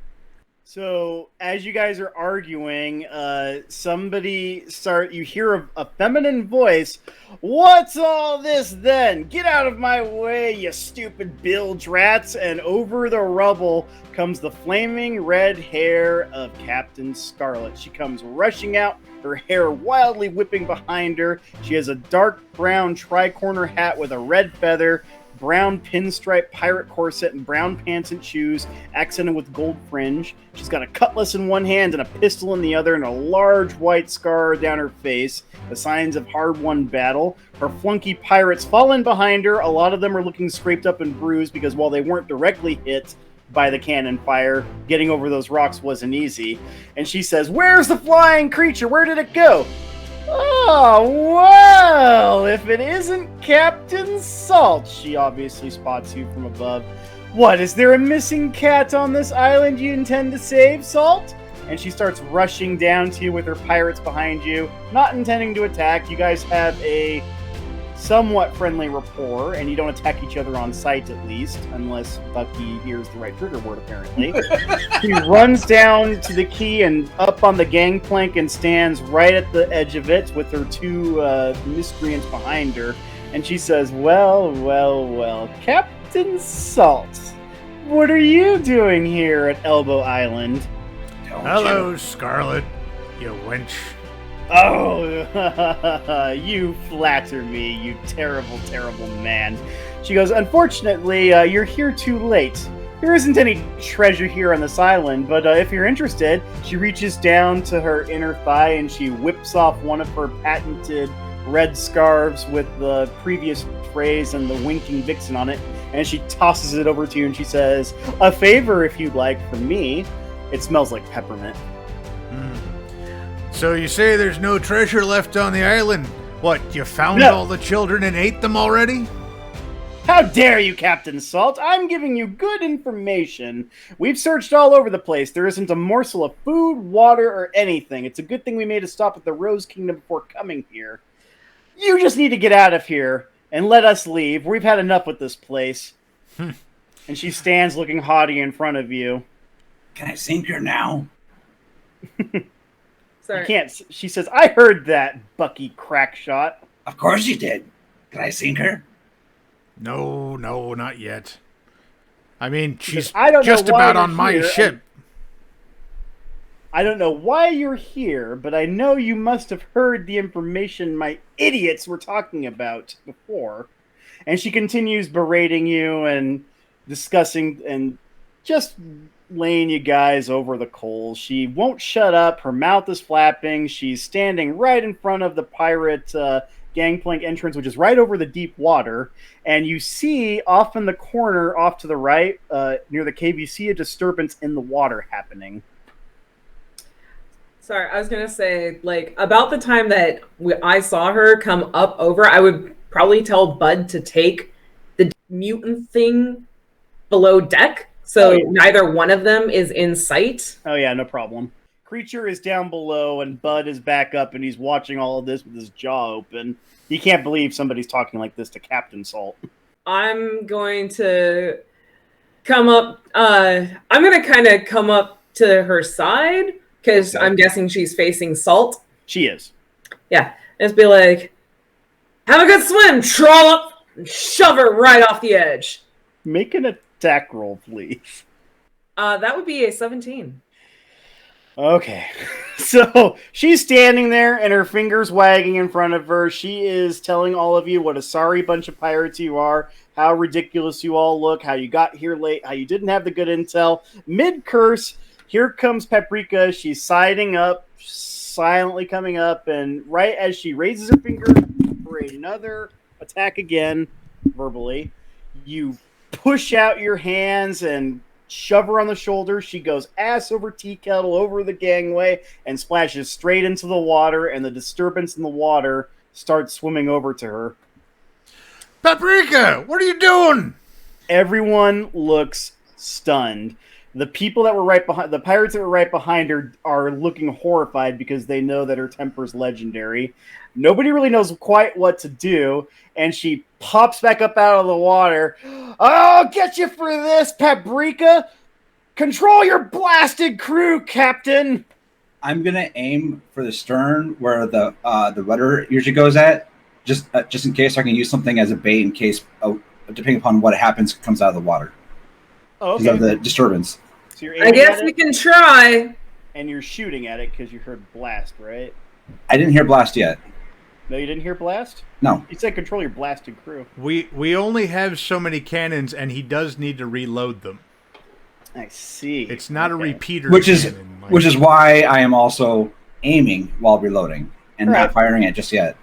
S1: So as you guys are arguing, you hear a feminine voice. "What's all this then? Get out of my way, you stupid bilge rats!" And over the rubble comes the flaming red hair of Captain Scarlet. She comes rushing out, her hair wildly whipping behind her. She has a dark brown tri-corner hat with a red feather, brown pinstripe pirate corset, and brown pants and shoes, accented with gold fringe. She's got a cutlass in one hand and a pistol in the other, and a large white scar down her face, the signs of hard-won battle. Her flunky pirates fall in behind her. A lot of them are looking scraped up and bruised because while they weren't directly hit by the cannon fire, getting over those rocks wasn't easy. And she says, "Where's the flying creature? Where did it go?" "Oh, well, if it isn't Captain Salt." She obviously spots you from above. "What, is there a missing cat on this island you intend to save, Salt?" And she starts rushing down to you with her pirates behind you, not intending to attack. You guys have a somewhat friendly rapport, and you don't attack each other on sight at least, unless Bucky hears the right trigger word, apparently. He runs down to the quay and up on the gangplank and stands right at the edge of it with her 2 miscreants behind her. And she says, well, Captain Salt, what are you doing here at Elbow Island?"
S2: Don't
S4: Hello,
S2: you?
S4: Scarlet, you wench.
S1: "Oh, you flatter me, you terrible, terrible man." She goes, "Unfortunately, you're here too late. There isn't any treasure here on this island, but if you're interested," she reaches down to her inner thigh and she whips off one of her patented red scarves with the previous phrase and the winking vixen on it, and she tosses it over to you and she says, "A favor if you'd like from me." It smells like peppermint.
S4: So you say there's no treasure left on the island? What, you found
S1: No.
S4: all the children and ate them already?
S1: How dare you, Captain Salt? I'm giving you good information. We've searched all over the place. There isn't a morsel of food, water, or anything. It's a good thing we made a stop at the Rose Kingdom before coming here. You just need to get out of here. and let us leave. We've had enough with this place. And she stands looking haughty in front of you.
S2: Can I sink her now?
S3: Sorry.
S1: You can't. She says, I heard that, Bucky Crackshot.
S2: Of course you did. Can I sink her?
S4: No, not yet. I mean, she's
S1: I don't
S4: just
S1: know why
S4: about
S1: you're
S4: on my
S1: here,
S4: ship.
S1: I don't know why you're here, but I know you must have heard the information my idiots were talking about before. And she continues berating you and discussing and just laying you guys over the coals. She won't shut up. Her mouth is flapping. She's standing right in front of the pirate gangplank entrance, which is right over the deep water. And you see off in the corner, off to the right, near the cave, you see a disturbance in the water happening.
S3: Sorry, I was going to say, like, about the time that I saw her come up over, I would probably tell Bud to take the mutant thing below deck, so neither one of them is in sight.
S1: Oh, yeah, no problem. Creature is down below, and Bud is back up, and he's watching all of this with his jaw open. He can't believe somebody's talking like this to Captain Salt.
S3: I'm going to come up, I'm going to kind of come up to her side, because I'm guessing she's facing Salt.
S1: She is.
S3: Yeah, just be like, have a good swim, trollop, and shove her right off the edge.
S1: Make an attack roll, please.
S3: That would be a 17.
S1: Okay. So she's standing there and her fingers wagging in front of her. She is telling all of you what a sorry bunch of pirates you are, how ridiculous you all look, how you got here late, how you didn't have the good intel. Mid-curse, here comes Paprika. She's siding up, silently coming up, and right as she raises her finger for another attack again, verbally, you push out your hands and shove her on the shoulder. She goes ass over tea kettle over the gangway and splashes straight into the water, and the disturbance in the water starts swimming over to her.
S4: Paprika, what are you doing?
S1: Everyone looks stunned. The people that were right behind, the pirates that were right behind her, are looking horrified because they know that her temper's legendary. Nobody really knows quite what to do, and she pops back up out of the water. I'll get you for this, Paprika! Control your blasted crew, Captain!
S2: I'm gonna aim for the stern where the rudder usually goes at, just in case I can use something as a bait in case, depending upon what happens, comes out of the water.
S1: Oh, okay.
S2: Because of the disturbance.
S1: So you're
S3: I
S1: aiming
S3: guess
S1: at
S3: we
S1: it,
S3: can try.
S1: and you're shooting at it because you heard blast, right?
S2: I didn't hear blast yet.
S1: No, you didn't hear blast?
S2: No.
S1: You said control your blasted crew.
S4: We only have so many cannons, and he does need to reload them.
S1: I see.
S4: It's not
S1: Okay.
S4: a repeater
S2: Which is
S4: cannon, like-
S2: why I am also aiming while reloading and
S1: Right.
S2: not firing it just yet.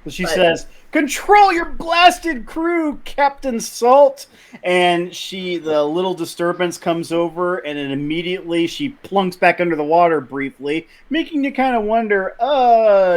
S1: So she says, control your blasted crew, Captain Salt! And the little disturbance comes over, and then immediately she plunks back under the water briefly, making you kind of wonder,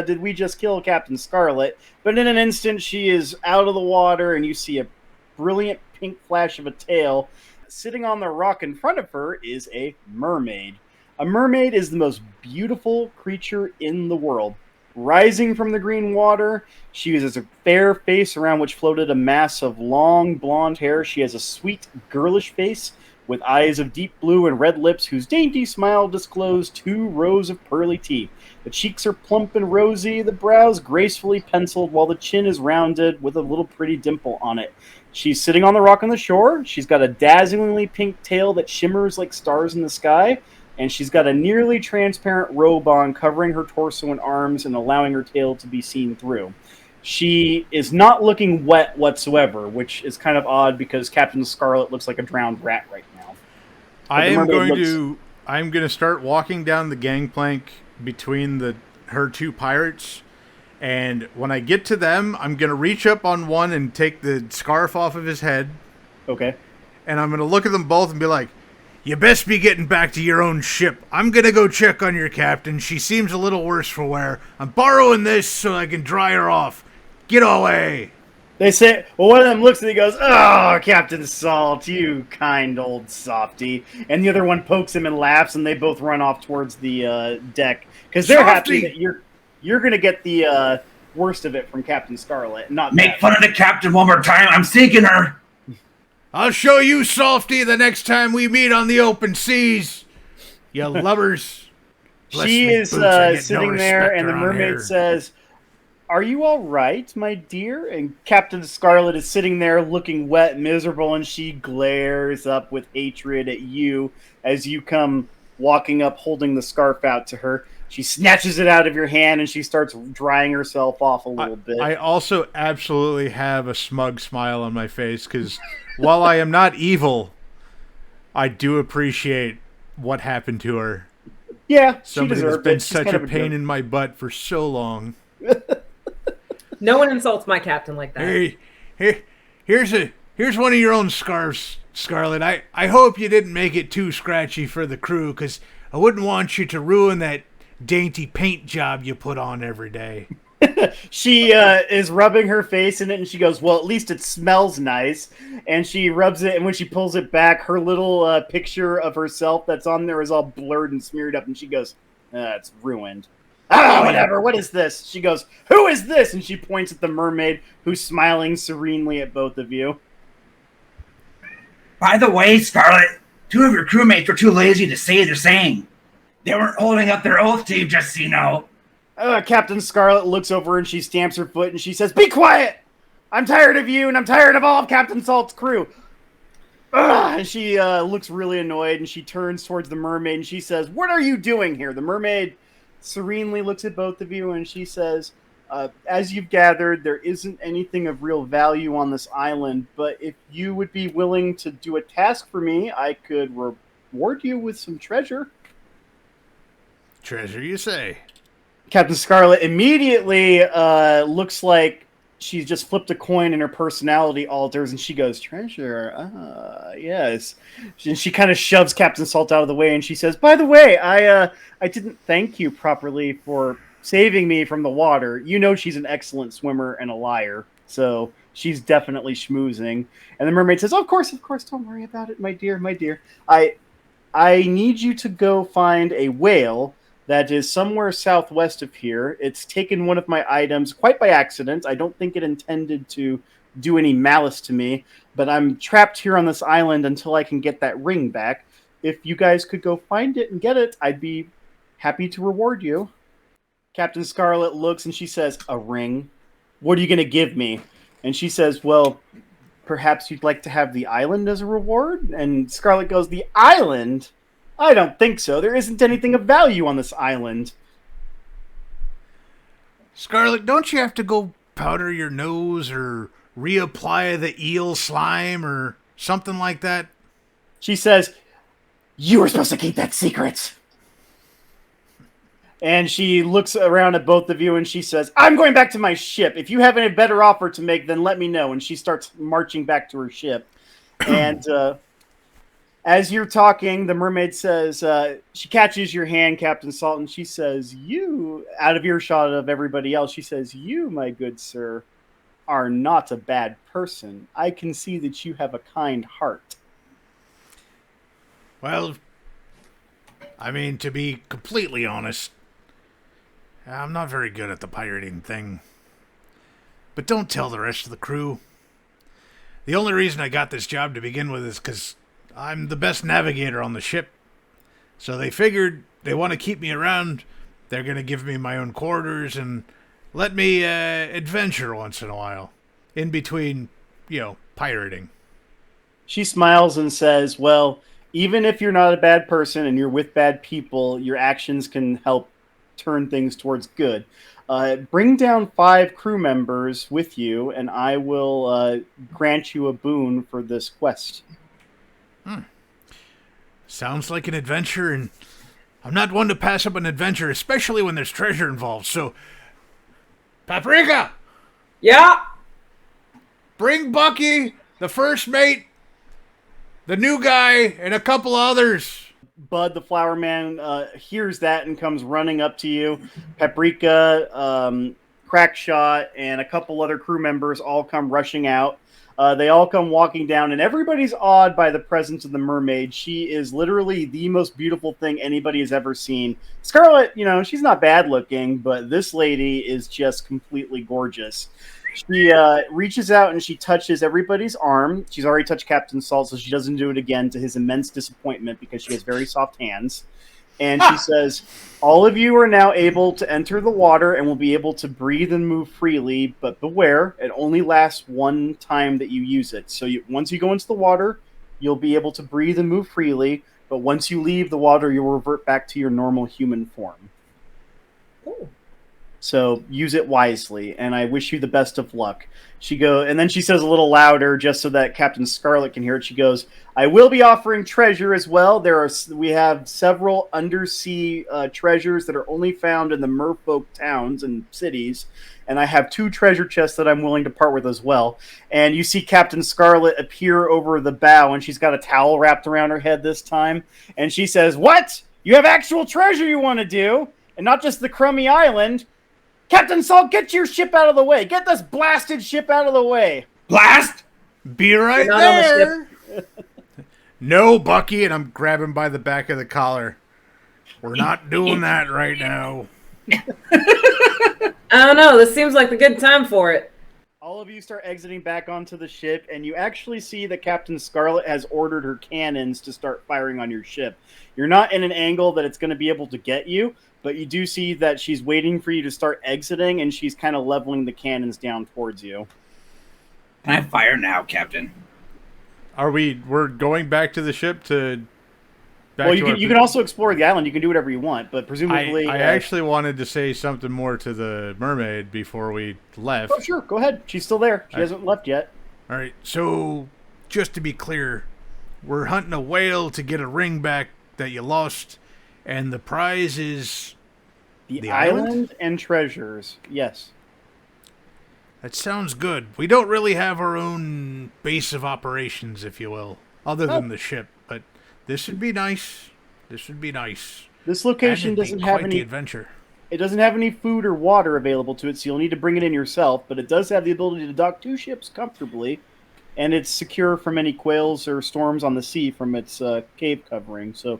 S1: did we just kill Captain Scarlet? But in an instant, she is out of the water, and you see a brilliant pink flash of a tail. Sitting on the rock in front of her is a mermaid. A mermaid is the most beautiful creature in the world. Rising from the green water, she uses a fair face around which floated a mass of long blonde hair. She has a sweet, girlish face with eyes of deep blue and red lips whose dainty smile disclosed 2 rows of pearly teeth. The cheeks are plump and rosy, the brows gracefully penciled, while the chin is rounded with a little pretty dimple on it. She's sitting on the rock on the shore. She's got a dazzlingly pink tail that shimmers like stars in the sky. And she's got a nearly transparent robe on, covering her torso and arms and allowing her tail to be seen through. She is not looking wet whatsoever, which is kind of odd because Captain Scarlet looks like a drowned rat right now.
S4: I'm going to start walking down the gangplank between her 2 pirates, and when I get to them, I'm going to reach up on one and take the scarf off of his head.
S1: Okay.
S4: And I'm going to look at them both and be like, you best be getting back to your own ship. I'm going to go check on your captain. She seems a little worse for wear. I'm borrowing this so I can dry her off. Get away.
S1: They say, well, one of them looks and he goes, oh, Captain Salt, you kind old softy. And the other one pokes him and laughs, and they both run off towards the deck. Because they're happy that you're going to get the worst of it from Captain Scarlet. Not
S2: Make
S1: that.
S2: fun of the captain one more time. I'm seeking her.
S4: I'll show you, Softy, the next time we meet on the open seas. You lubbers. Bless
S1: She
S4: me
S1: is
S4: boots, I get
S1: sitting
S4: no
S1: there,
S4: respect
S1: and the
S4: around
S1: mermaid
S4: here.
S1: says, "Are you all right, my dear?" And Captain Scarlet is sitting there looking wet, miserable, and she glares up with hatred at you as you come walking up holding the scarf out to her. She snatches it out of your hand, and she starts drying herself off a little bit.
S4: I also absolutely have a smug smile on my face because while I am not evil, I do appreciate what happened to her.
S1: Yeah, she
S4: Somebody that's
S1: deserved
S4: been
S1: it. She's
S4: such
S1: kind
S4: a
S1: of a
S4: pain
S1: jerk.
S4: in my butt for so long.
S3: No one insults my captain like that.
S4: Here's one of your own scarves, Scarlet. I hope you didn't make it too scratchy for the crew, because I wouldn't want you to ruin that dainty paint job you put on every day.
S1: She is rubbing her face in it, and she goes, "Well, at least it smells nice." And she rubs it, and when she pulls it back, her little picture of herself that's on there is all blurred and smeared up, and she goes, "It's ruined." "Ah, whatever. What is this?" She goes, "Who is this?" And she points at the mermaid, who's smiling serenely at both of you.
S2: By the way, Scarlet, 2 of your crewmates were too lazy to say their saying. They weren't holding up their oath to you, just so you know.
S1: Captain Scarlet looks over and she stamps her foot and she says, "Be quiet! I'm tired of you, and I'm tired of all of Captain Salt's crew." And she looks really annoyed, and she turns towards the mermaid and she says, "What are you doing here?" The mermaid serenely looks at both of you and she says, "As you've gathered, there isn't anything of real value on this island, but if you would be willing to do a task for me, I could reward you with some treasure."
S4: Treasure, you say?
S1: Captain Scarlet immediately looks like she's just flipped a coin and her personality alters, and she goes, "Treasure, yes." And she kind of shoves Captain Salt out of the way, and she says, "By the way, I didn't thank you properly for saving me from the water. You know she's an excellent swimmer and a liar, so she's definitely schmoozing." And the mermaid says, of course, don't worry about it, my dear, my dear. I need you to go find a whale that is somewhere southwest of here. It's taken one of my items quite by accident. I don't think it intended to do any malice to me, but I'm trapped here on this island until I can get that ring back. If you guys could go find it and get it, I'd be happy to reward you." Captain Scarlet looks and she says, "A ring? What are you going to give me?" And she says, "Well, perhaps you'd like to have the island as a reward?" And Scarlet goes, "The island? I don't think so. There isn't anything of value on this island."
S4: Scarlet, don't you have to go powder your nose or reapply the eel slime or something like that?
S1: She says, "You were supposed to keep that secret." And she looks around at both of you and she says, "I'm going back to my ship. If you have any better offer to make, then let me know." And she starts marching back to her ship. And as you're talking, the mermaid says, she catches your hand, Captain Salt, and she says, "You," out of earshot of everybody else, she says, "You, my good sir, are not a bad person. I can see that you have a kind heart."
S4: Well, I mean, to be completely honest, I'm not very good at the pirating thing. But don't tell the rest of the crew. The only reason I got this job to begin with is because I'm the best navigator on the ship. So they figured they want to keep me around. They're going to give me my own quarters and let me adventure once in a while. In between, pirating.
S1: She smiles and says, "Well, even if you're not a bad person and you're with bad people, your actions can help turn things towards good. Bring down 5 crew members with you, and I will grant you a boon for this quest."
S4: Sounds like an adventure, and I'm not one to pass up an adventure, especially when there's treasure involved. So, Paprika,
S3: Yeah.
S4: bring Bucky, the first mate, the new guy, and a couple others.
S1: Bud, the flower man, hears that and comes running up to you. Paprika, Crackshot, and a couple other crew members all come rushing out. They all come walking down, and everybody's awed by the presence of the mermaid. She is literally the most beautiful thing anybody has ever seen. Scarlet, she's not bad looking, but this lady is just completely gorgeous. She reaches out and she touches everybody's arm. She's already touched Captain Salt, so she doesn't do it again, to his immense disappointment, because she has very soft hands. And she says, all of you are now able to enter the water and will be able to breathe and move freely, but beware, it only lasts one time that you use it. So once you go into the water, you'll be able to breathe and move freely, but once you leave the water, you'll revert back to your normal human form.
S3: Ooh.
S1: So use it wisely, and I wish you the best of luck. And then she says a little louder, just so that Captain Scarlet can hear it. She goes, I will be offering treasure as well. We have several undersea treasures that are only found in the merfolk towns and cities, and I have 2 treasure chests that I'm willing to part with as well. And you see Captain Scarlet appear over the bow, and she's got a towel wrapped around her head this time, and she says, what? You have actual treasure you want to do? And not just the crummy island? Captain Salt, get your ship out of the way. Get this blasted ship out of the way.
S2: Blast!
S4: Be right
S3: Not on the
S4: there. No, Bucky, and I'm grabbing by the back of the collar. We're not doing that right now.
S3: I don't know. This seems like the good time for it.
S1: All of you start exiting back onto the ship, and you actually see that Captain Scarlet has ordered her cannons to start firing on your ship. You're not in an angle that it's going to be able to get you, but you do see that she's waiting for you to start exiting, and she's kind of leveling the cannons down towards you.
S2: Can I fire now, Captain?
S4: We're going back to the ship to...
S1: Well, you can also explore the island. You can do whatever you want, but presumably...
S4: I actually wanted to say something more to the mermaid before we left.
S1: Oh, sure. Go ahead. She's still there. She hasn't left yet.
S4: All right. So, just to be clear, we're hunting a whale to get a ring back that you lost, and the prize is...
S1: The island and treasures. Yes.
S4: That sounds good. We don't really have our own base of operations, if you will, other than the ship, but... This would be nice. This location doesn't have any adventure.
S1: It doesn't have any food or water available to it, so you'll need to bring it in yourself. But it does have the ability to dock 2 ships comfortably, and it's secure from any quails or storms on the sea from its cave covering. So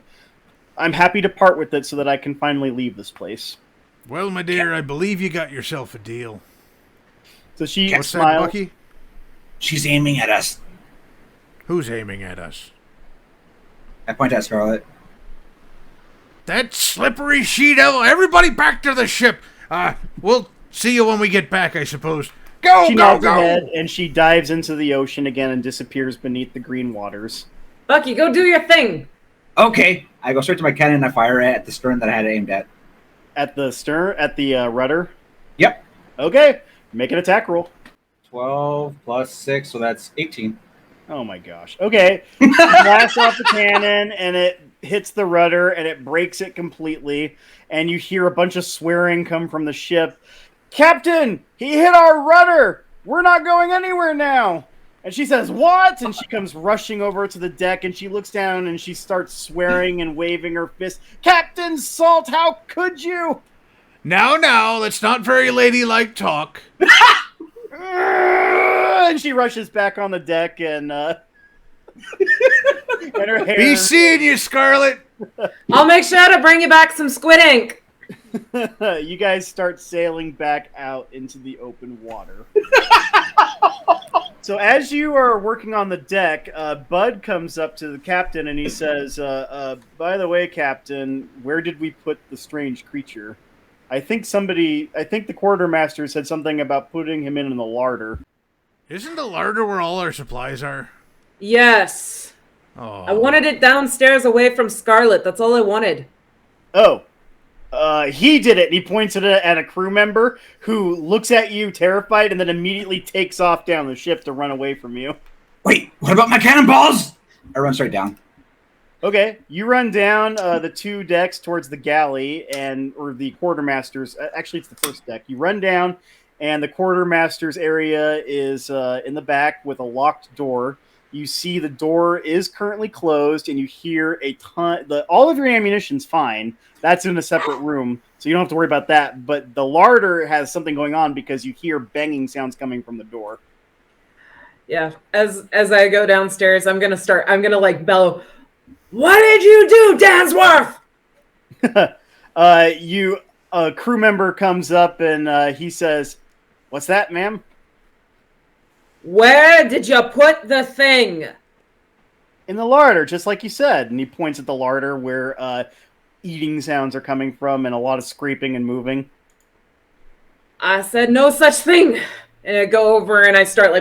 S1: I'm happy to part with it so that I can finally leave this place.
S4: Well, my dear, I believe you got yourself a deal.
S1: So she
S4: What's that,
S1: smiles.
S4: Bucky?
S2: She's aiming at us.
S4: Who's aiming at us?
S2: I point at Scarlet.
S4: That slippery she-devil! Everybody back to the ship! We'll see you when we get back, I suppose.
S1: She nods her head, and she dives into the ocean again and disappears beneath the green waters.
S3: Bucky, go do your thing.
S2: Okay. I go straight to my cannon and I fire at the stern that I had aimed at.
S1: At the stern? At the rudder?
S2: Yep.
S1: Okay. Make an attack roll.
S2: 12 plus 6, so that's 18.
S1: Oh my gosh. Okay. You blast off the cannon, and it hits the rudder, and it breaks it completely. And you hear a bunch of swearing come from the ship. Captain, he hit our rudder! We're not going anywhere now! And she says, what? And she comes rushing over to the deck, and she looks down, and she starts swearing and waving her fist. Captain Salt, how could you?
S4: Now, that's not very ladylike talk.
S1: And she rushes back on the deck, and her hair...
S4: Be seeing you, Scarlet!
S3: I'll make sure to bring you back some squid ink.
S1: You guys start sailing back out into the open water. So as you are working on the deck, Bud comes up to the captain and he says, by the way, Captain, where did we put the strange creature? I think the quartermaster said something about putting him in the larder.
S4: Isn't the larder where all our supplies are?
S3: Yes.
S4: Oh.
S3: I wanted it downstairs away from Scarlet. That's all I wanted.
S1: Oh. He did it, and he points it at a crew member who looks at you terrified and then immediately takes off down the ship to run away from you.
S2: Wait, what about my cannonballs? I run straight down.
S1: Okay, you run down the 2 decks towards the galley, or the quartermaster's. Actually, it's the first deck. You run down, and the quartermaster's area is in the back with a locked door. You see the door is currently closed, and you hear a ton... all of your ammunition's fine. That's in a separate room, so you don't have to worry about that. But the larder has something going on because you hear banging sounds coming from the door.
S3: Yeah. As I go downstairs, I'm gonna like bellow, "What did you do, Dansworth?"
S1: A crew member comes up and he says, "What's that, ma'am?"
S3: Where did you put the thing?
S1: In the larder, just like you said. And he points at the larder where eating sounds are coming from and a lot of scraping and moving.
S3: I said no such thing. And I go over and I start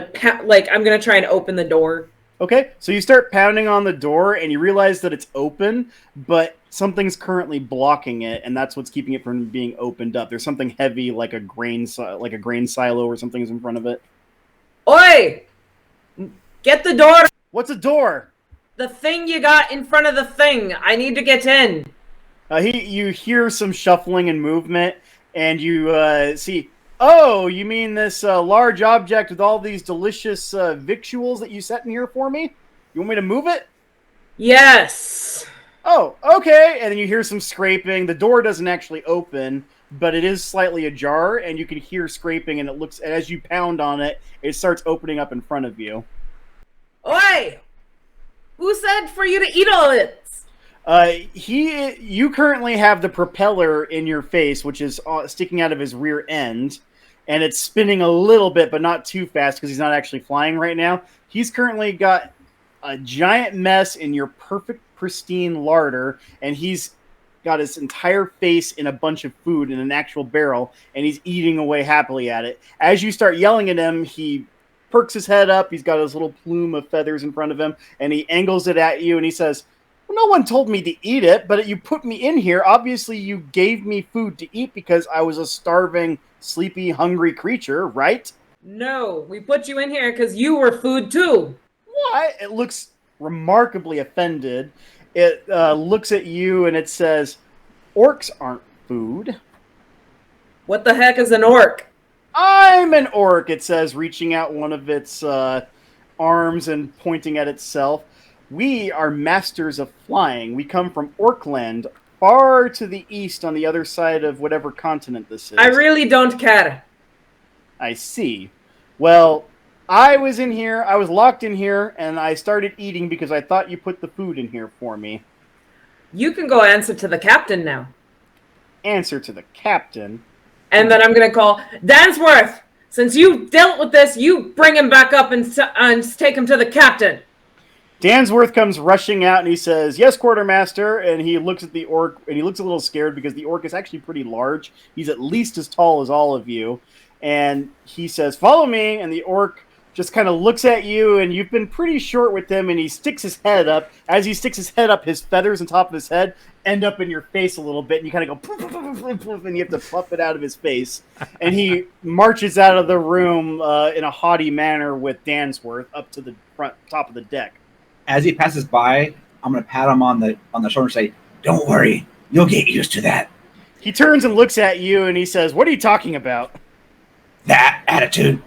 S3: like I'm gonna try and open the door.
S1: Okay, so you start pounding on the door and you realize that it's open, but something's currently blocking it, and that's what's keeping it from being opened up. There's something heavy, like a grain silo or something is in front of it.
S3: Oi! Get the door.
S1: What's a door?
S3: The thing you got in front of the thing. I need to get in.
S1: You hear some shuffling and movement, and you see. Oh, you mean this large object with all these delicious victuals that you set in here for me? You want me to move it?
S3: Yes.
S1: Oh, okay. And then you hear some scraping. The door doesn't actually open, but it is slightly ajar, and you can hear scraping, and it looks, as you pound on it, it starts opening up in front of you.
S3: Oi! Who said for you to eat all it?
S1: You currently have the propeller in your face, which is sticking out of his rear end, and it's spinning a little bit, but not too fast because he's not actually flying right now. He's currently got a giant mess in your perfect, pristine larder, and he's got his entire face in a bunch of food in an actual barrel, and he's eating away happily at it. As you start yelling at him, he perks his head up. He's got his little plume of feathers in front of him, and he angles it at you, and he says, "Well, no one told me to eat it, but you put me in here. Obviously, you gave me food to eat because I was a starving, sleepy, hungry creature, right?"
S3: No, we put you in here because you were food too.
S1: What? It looks remarkably offended. It looks at you and it says, "Orcs aren't food."
S3: What the heck is an orc?
S1: "I'm an orc," it says, reaching out one of its arms and pointing at itself. "We are masters of flying. We come from Orkland, far to the east on the other side of whatever continent this is."
S3: I really don't care.
S1: "I see. Well, I was in here, I was locked in here, and I started eating because I thought you put the food in here for me."
S3: You can go answer to the captain now.
S1: Answer to the captain?
S3: And then I'm going to call Dansworth. Since you dealt with this, you bring him back up and take him to the captain.
S1: Dansworth comes rushing out and he says, "Yes, quartermaster." And he looks at the orc and he looks a little scared because the orc is actually pretty large. He's at least as tall as all of you. And he says, "Follow me." And the orc just kind of looks at you, and you've been pretty short with him, and he sticks his head up. As he sticks his head up, his feathers on top of his head end up in your face a little bit, and you kind of go poof, poof, poof, poof, poof, and you have to puff it out of his face. And he marches out of the room in a haughty manner with Dansworth up to the top of the deck.
S2: As he passes by, I'm gonna pat him on the shoulder and say, "Don't worry, you'll get used to that."
S1: He turns and looks at you, and he says, "What are you talking about?"
S2: That attitude.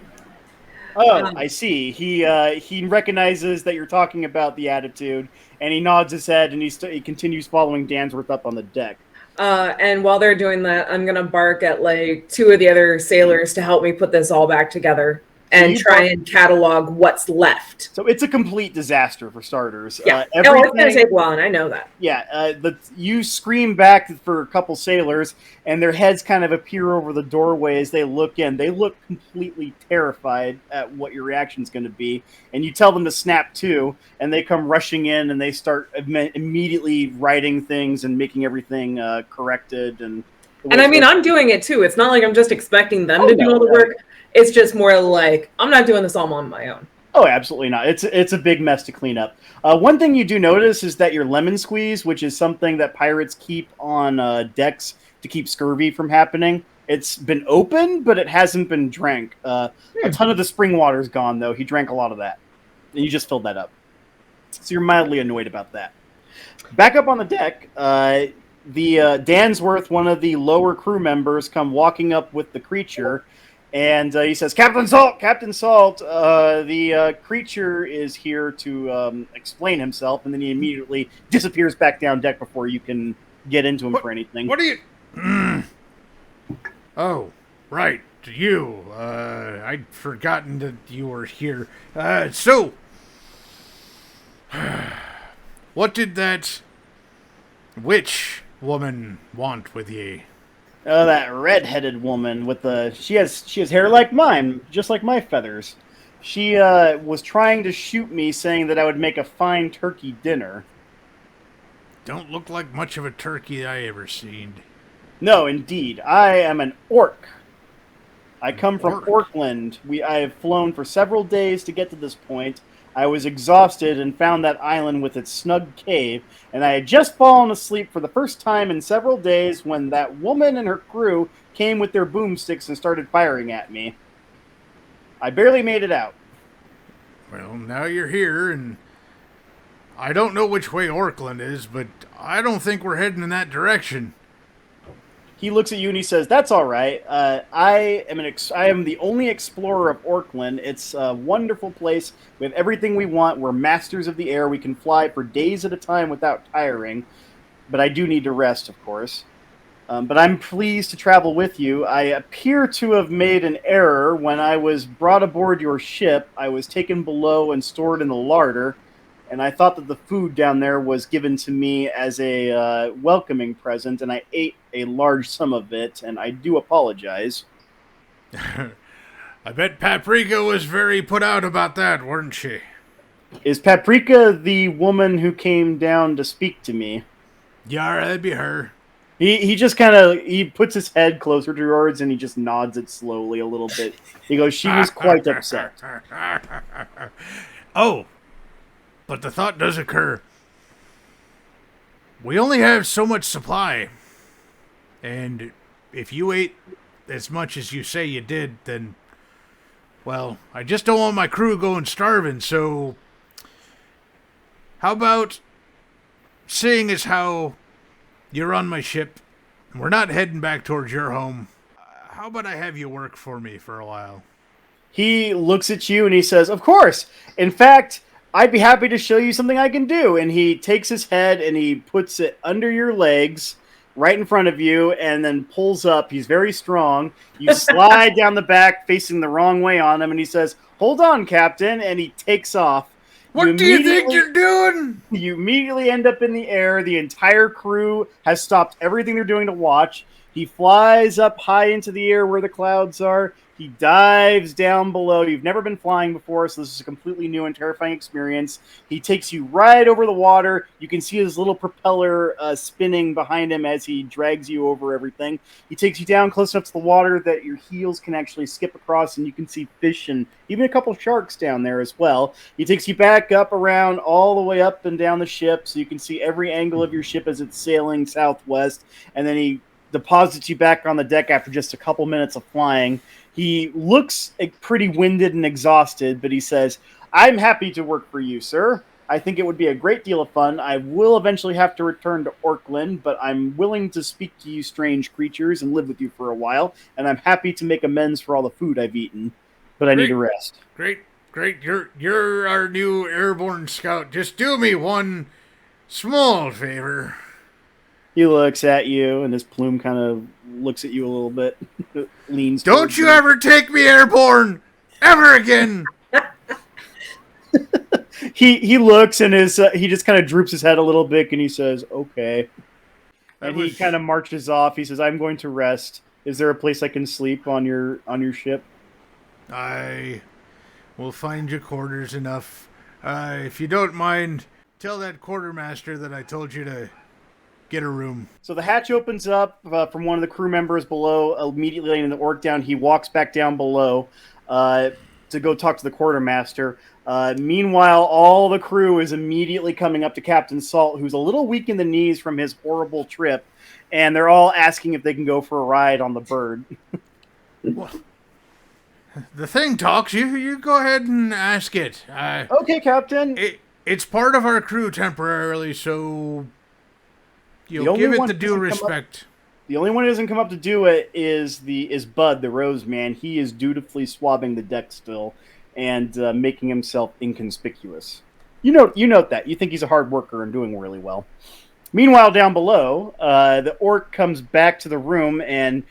S1: Oh, I see. He recognizes that you're talking about the attitude, and he nods his head, and he continues following Dansworth up on the deck.
S3: And while they're doing that, I'm gonna bark at like two of the other sailors to help me put this all back together and try and catalog what's left.
S1: So it's a complete disaster for starters.
S3: Yeah, it's gonna take a while, and I know that.
S1: Yeah, you scream back for a couple sailors, and their heads kind of appear over the doorway as they look in. They look completely terrified at what your reaction's going to be, and you tell them to snap to, and they come rushing in, and they start immediately writing things and making everything corrected. And
S3: I mean, I'm doing it too. It's not like I'm just expecting them to do all the work. It's just more like, I'm not doing this all on my own.
S1: Oh, absolutely not. It's a big mess to clean up. One thing you do notice is that your lemon squeeze, which is something that pirates keep on decks to keep scurvy from happening, it's been open, but it hasn't been drank. A ton of the spring water's gone, though. He drank a lot of that. And you just filled that up. So you're mildly annoyed about that. Back up on the deck, the Dansworth, one of the lower crew members, come walking up with the creature. And he says, Captain Salt, the creature is here to explain himself." And then he immediately disappears back down deck before you can get into him for anything.
S4: What are you... Oh, right. you. I'd forgotten that you were here. So, what did that witch woman want with ye?
S1: Oh, that red-headed woman with the she has hair like mine, just like my feathers. She was trying to shoot me, saying that I would make a fine turkey dinner.
S4: Don't look like much of a turkey I ever seen.
S1: No, indeed, I am an orc. I come from
S4: Orc?
S1: Orkland. I have flown for several days to get to this point. I was exhausted and found that island with its snug cave, and I had just fallen asleep for the first time in several days when that woman and her crew came with their boomsticks and started firing at me. I barely made it out.
S4: Well, now you're here, and I don't know which way Orkland is, but I don't think we're heading in that direction.
S1: He looks at you and he says, "That's all right. I am the only explorer of Orkland. It's a wonderful place. We have everything we want. We're masters of the air. We can fly for days at a time without tiring. But I do need to rest, of course. But I'm pleased to travel with you. I appear to have made an error. When I was brought aboard your ship, I was taken below and stored in the larder. And I thought that the food down there was given to me as a welcoming present, and I ate a large sum of it, and I do apologize."
S4: I bet Paprika was very put out about that, weren't she?
S1: Is Paprika the woman who came down to speak to me?
S4: Yeah, that'd be her.
S1: He just kind of, he puts his head closer to yours, and he just nods it slowly a little bit. He goes, "She was quite upset."
S4: Oh, but the thought does occur. We only have so much supply. And if you ate as much as you say you did, then, well, I just don't want my crew going starving, so how about, seeing as how you're on my ship, and we're not heading back towards your home, how about I have you work for me for a while?
S1: He looks at you and he says, "Of course. In fact, I'd be happy to show you something I can do." And he takes his head and he puts it under your legs, right in front of you, and then pulls up. He's very strong. You slide down the back, facing the wrong way on him, and he says, "Hold on, Captain," and he takes off.
S4: What do you think you're doing?
S1: You immediately end up in the air. The entire crew has stopped everything they're doing to watch. He flies up high into the air where the clouds are. He dives down below. You've never been flying before, so this is a completely new and terrifying experience. He takes you right over the water. You can see his little propeller spinning behind him as he drags you over everything. He takes you down close enough to the water that your heels can actually skip across, and you can see fish and even a couple sharks down there as well. He takes you back up around all the way up and down the ship, so you can see every angle of your ship as it's sailing southwest, and then he deposits you back on the deck after just a couple minutes of flying. He looks pretty winded and exhausted, but he says, "I'm happy to work for you, sir. I think it would be a great deal of fun. I will eventually have to return to Orkland, but I'm willing to speak to you strange creatures and live with you for a while, and I'm happy to make amends for all the food I've eaten, but I need to rest."
S4: Great. You're our new airborne scout. Just do me one small favor.
S1: He looks at you, and his plume kind of looks at you a little bit. Leans.
S4: Don't you ever take me airborne ever again.
S1: He looks, and he just kind of droops his head a little bit, and he says, "Okay." And he kind of marches off. He says, "I'm going to rest. Is there a place I can sleep on your ship?"
S4: I will find you quarters enough. If you don't mind, tell that quartermaster that I told you to get a room.
S1: So the hatch opens up from one of the crew members below, immediately laying the orc down. He walks back down below to go talk to the quartermaster. Meanwhile, all the crew is immediately coming up to Captain Salt, who's a little weak in the knees from his horrible trip, and they're all asking if they can go for a ride on the bird.
S4: Well, the thing talks. You go ahead and ask it.
S1: Okay, Captain.
S4: It's part of our crew temporarily, so you'll give it the due respect.
S1: The only one who doesn't come up to do it is Bud, the Rose Man. He is dutifully swabbing the deck still and making himself inconspicuous. You note that. You think he's a hard worker and doing really well. Meanwhile, down below, the orc comes back to the room, and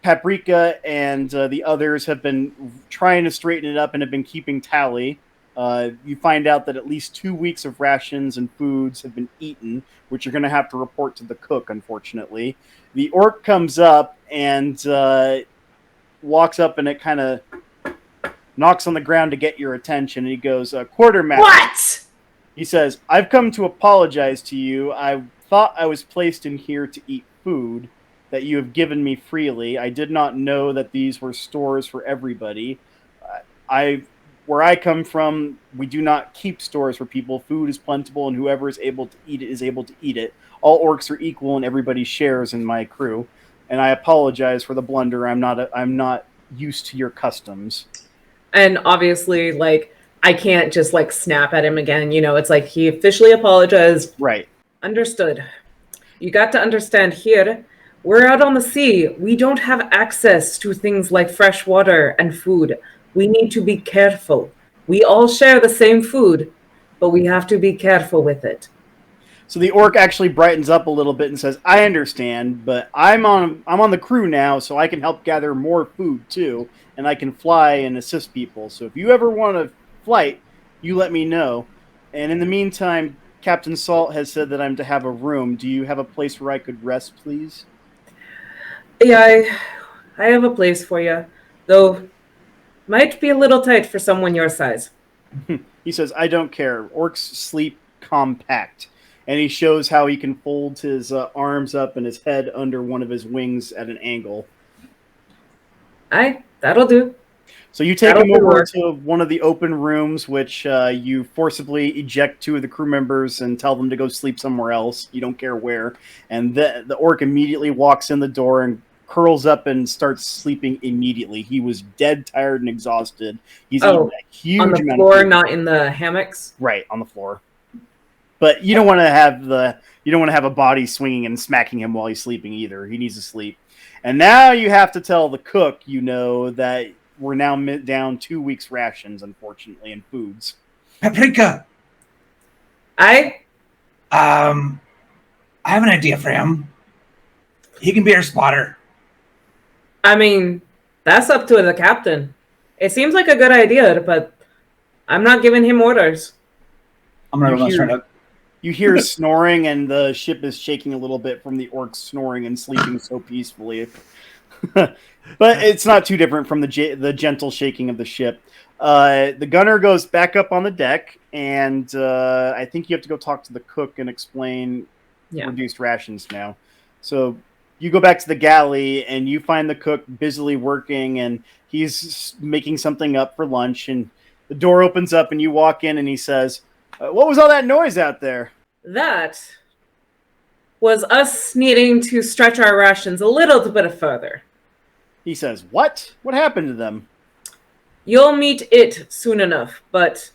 S1: Paprika and the others have been trying to straighten it up and have been keeping tally. You find out that at least 2 weeks of rations and foods have been eaten, which you're going to have to report to the cook, unfortunately. The orc comes up and walks up, and it kind of knocks on the ground to get your attention. And he goes, Quartermaster.
S3: What?
S1: He says, I've come to apologize to you. I thought I was placed in here to eat food that you have given me freely. I did not know that these were stores for everybody. Where I come from, we do not keep stores for people. Food is plentiful, and whoever is able to eat it is able to eat it. All orcs are equal, and everybody shares in my crew. And I apologize for the blunder. I'm not used to your customs.
S3: And obviously, like, I can't just like snap at him again. It's like he officially apologized.
S1: Right.
S3: Understood. You got to understand here, we're out on the sea. We don't have access to things like fresh water and food. We need to be careful. We all share the same food, but we have to be careful with it.
S1: So the orc actually brightens up a little bit and says, I understand, but I'm on the crew now, so I can help gather more food too, and I can fly and assist people. So if you ever want a flight, you let me know. And in the meantime, Captain Salt has said that I'm to have a room. Do you have a place where I could rest, please?
S3: Yeah, I have a place for you, though might be a little tight for someone your size.
S1: He says, I don't care. Orcs sleep compact. And he shows how he can fold his arms up and his head under one of his wings at an angle.
S3: That'll do.
S1: So you take him over to one of the open rooms, which you forcibly eject 2 of the crew members and tell them to go sleep somewhere else. You don't care where. And the orc immediately walks in the door and curls up and starts sleeping immediately. He was dead, tired, and exhausted. He's eaten a huge
S3: on the
S1: amount
S3: floor,
S1: of food.
S3: not in the hammocks.
S1: Right, on the floor. But you don't want to have a body swinging and smacking him while he's sleeping either. He needs to sleep. And now you have to tell the cook, that we're now down 2 weeks rations, unfortunately, in foods.
S2: Paprika. I have an idea for him. He can be our spotter.
S3: I mean, that's up to the captain. It seems like a good idea, but I'm not giving him orders.
S2: I'm gonna go straight up.
S1: You hear snoring, and the ship is shaking a little bit from the orcs snoring and sleeping so peacefully. But it's not too different from the gentle shaking of the ship. The gunner goes back up on the deck, and I think you have to go talk to the cook and explain reduced rations now. So you go back to the galley, and you find the cook busily working, and he's making something up for lunch. And the door opens up, and you walk in, and he says, what was all that noise out there?
S3: That was us needing to stretch our rations a little bit further.
S1: He says, what? What happened to them?
S3: You'll meet it soon enough, but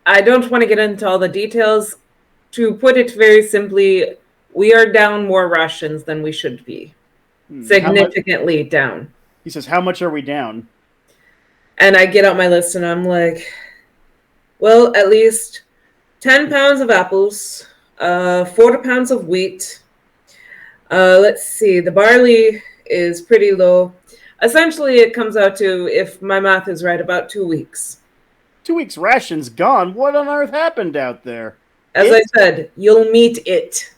S3: I don't want to get into all the details. To put it very simply, we are down more rations than we should be. Significantly down.
S1: He says, how much are we down?
S3: And I get out my list and I'm like, well, at least 10 pounds of apples, 40 pounds of wheat. Let's see, the barley is pretty low. Essentially, it comes out to, if my math is right, about 2 weeks.
S1: 2 weeks rations gone? What on earth happened out there?
S3: As I said, you'll meet it.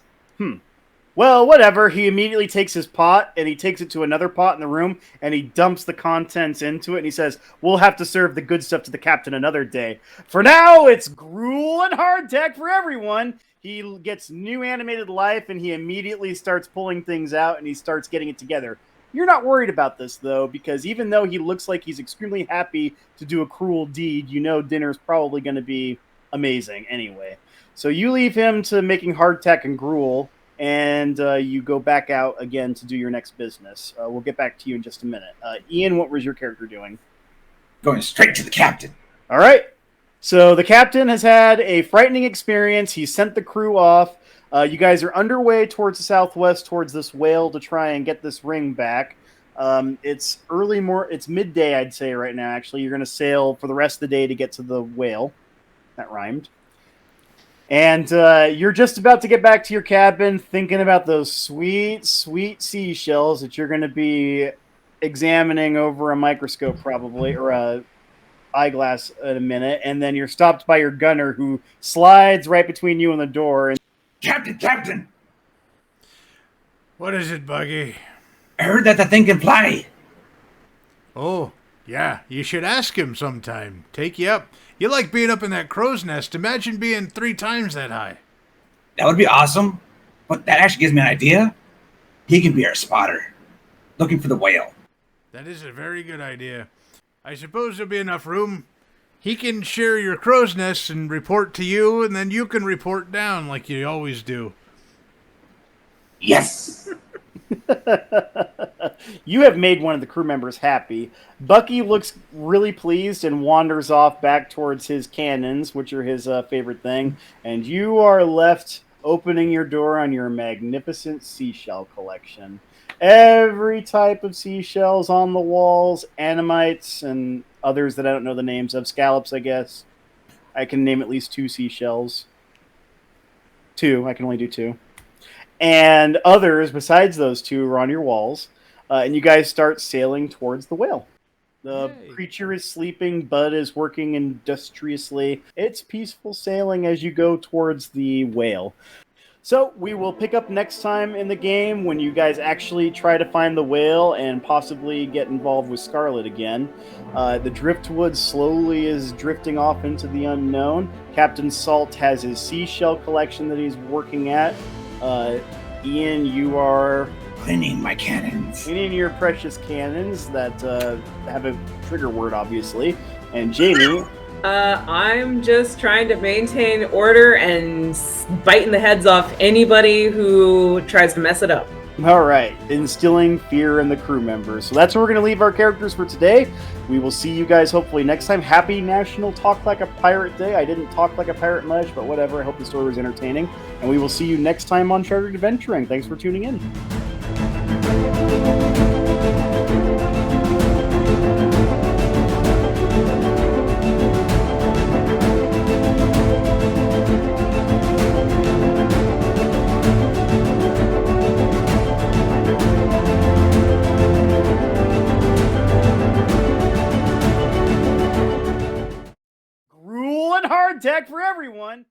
S1: Well, whatever. He immediately takes his pot, and he takes it to another pot in the room, and he dumps the contents into it, and he says, we'll have to serve the good stuff to the captain another day. For now, it's gruel and hardtack for everyone. He gets new animated life, and he immediately starts pulling things out, and he starts getting it together. You're not worried about this, though, because even though he looks like he's extremely happy to do a cruel deed, dinner's probably going to be amazing anyway. So you leave him to making hardtack and gruel, and you go back out again to do your next business. We'll get back to you in just a minute. Ian, what was your character doing?
S2: Going straight to the captain.
S1: All right. So the captain has had a frightening experience. He sent the crew off. You guys are underway towards the southwest, towards this whale to try and get this ring back. It's it's midday, I'd say, right now, actually. You're going to sail for the rest of the day to get to the whale. That rhymed. And you're just about to get back to your cabin thinking about those sweet, sweet seashells that you're going to be examining over a microscope probably, or a eyeglass in a minute. And then you're stopped by your gunner who slides right between you and the door. And
S2: Captain!
S4: What is it, Buggy?
S2: I heard that the thing can fly.
S4: Oh, yeah, you should ask him sometime. Take you up. You like being up in that crow's nest. Imagine being 3 times that high.
S2: That would be awesome. But that actually gives me an idea. He can be our spotter, looking for the whale.
S4: That is a very good idea. I suppose there'll be enough room. He can share your crow's nest and report to you, and then you can report down like you always do.
S2: Yes!
S1: You have made one of the crew members happy. Bucky looks really pleased and wanders off back towards his cannons, which are his favorite thing. And you are left opening your door on your magnificent seashell collection. Every type of seashells on the walls, animites, and others that I don't know the names of. Scallops, I guess. I can name at least 2 seashells. 2. I can only do 2. And others besides those 2 are on your walls. And you guys start sailing towards the whale. The creature is sleeping. Bud is working industriously. It's peaceful sailing as you go towards the whale. So we will pick up next time in the game when you guys actually try to find the whale and possibly get involved with Scarlet again. The driftwood slowly is drifting off into the unknown. Captain Salt has his seashell collection that he's working at. Ian, you are
S2: Cleaning my cannons.
S1: cleaning your precious cannons that have a trigger word, obviously. And Jamie,
S3: I'm just trying to maintain order and biting the heads off anybody who tries to mess it up.
S1: all right, instilling fear in the crew members. So that's where we're going to leave our characters for today. We will see you guys hopefully next time. Happy National Talk Like a Pirate Day. I didn't talk like a pirate much, but whatever. I hope the story was entertaining. And we will see you next time on Chartered Adventuring. Thanks for tuning in. Gruel and hardtack for everyone.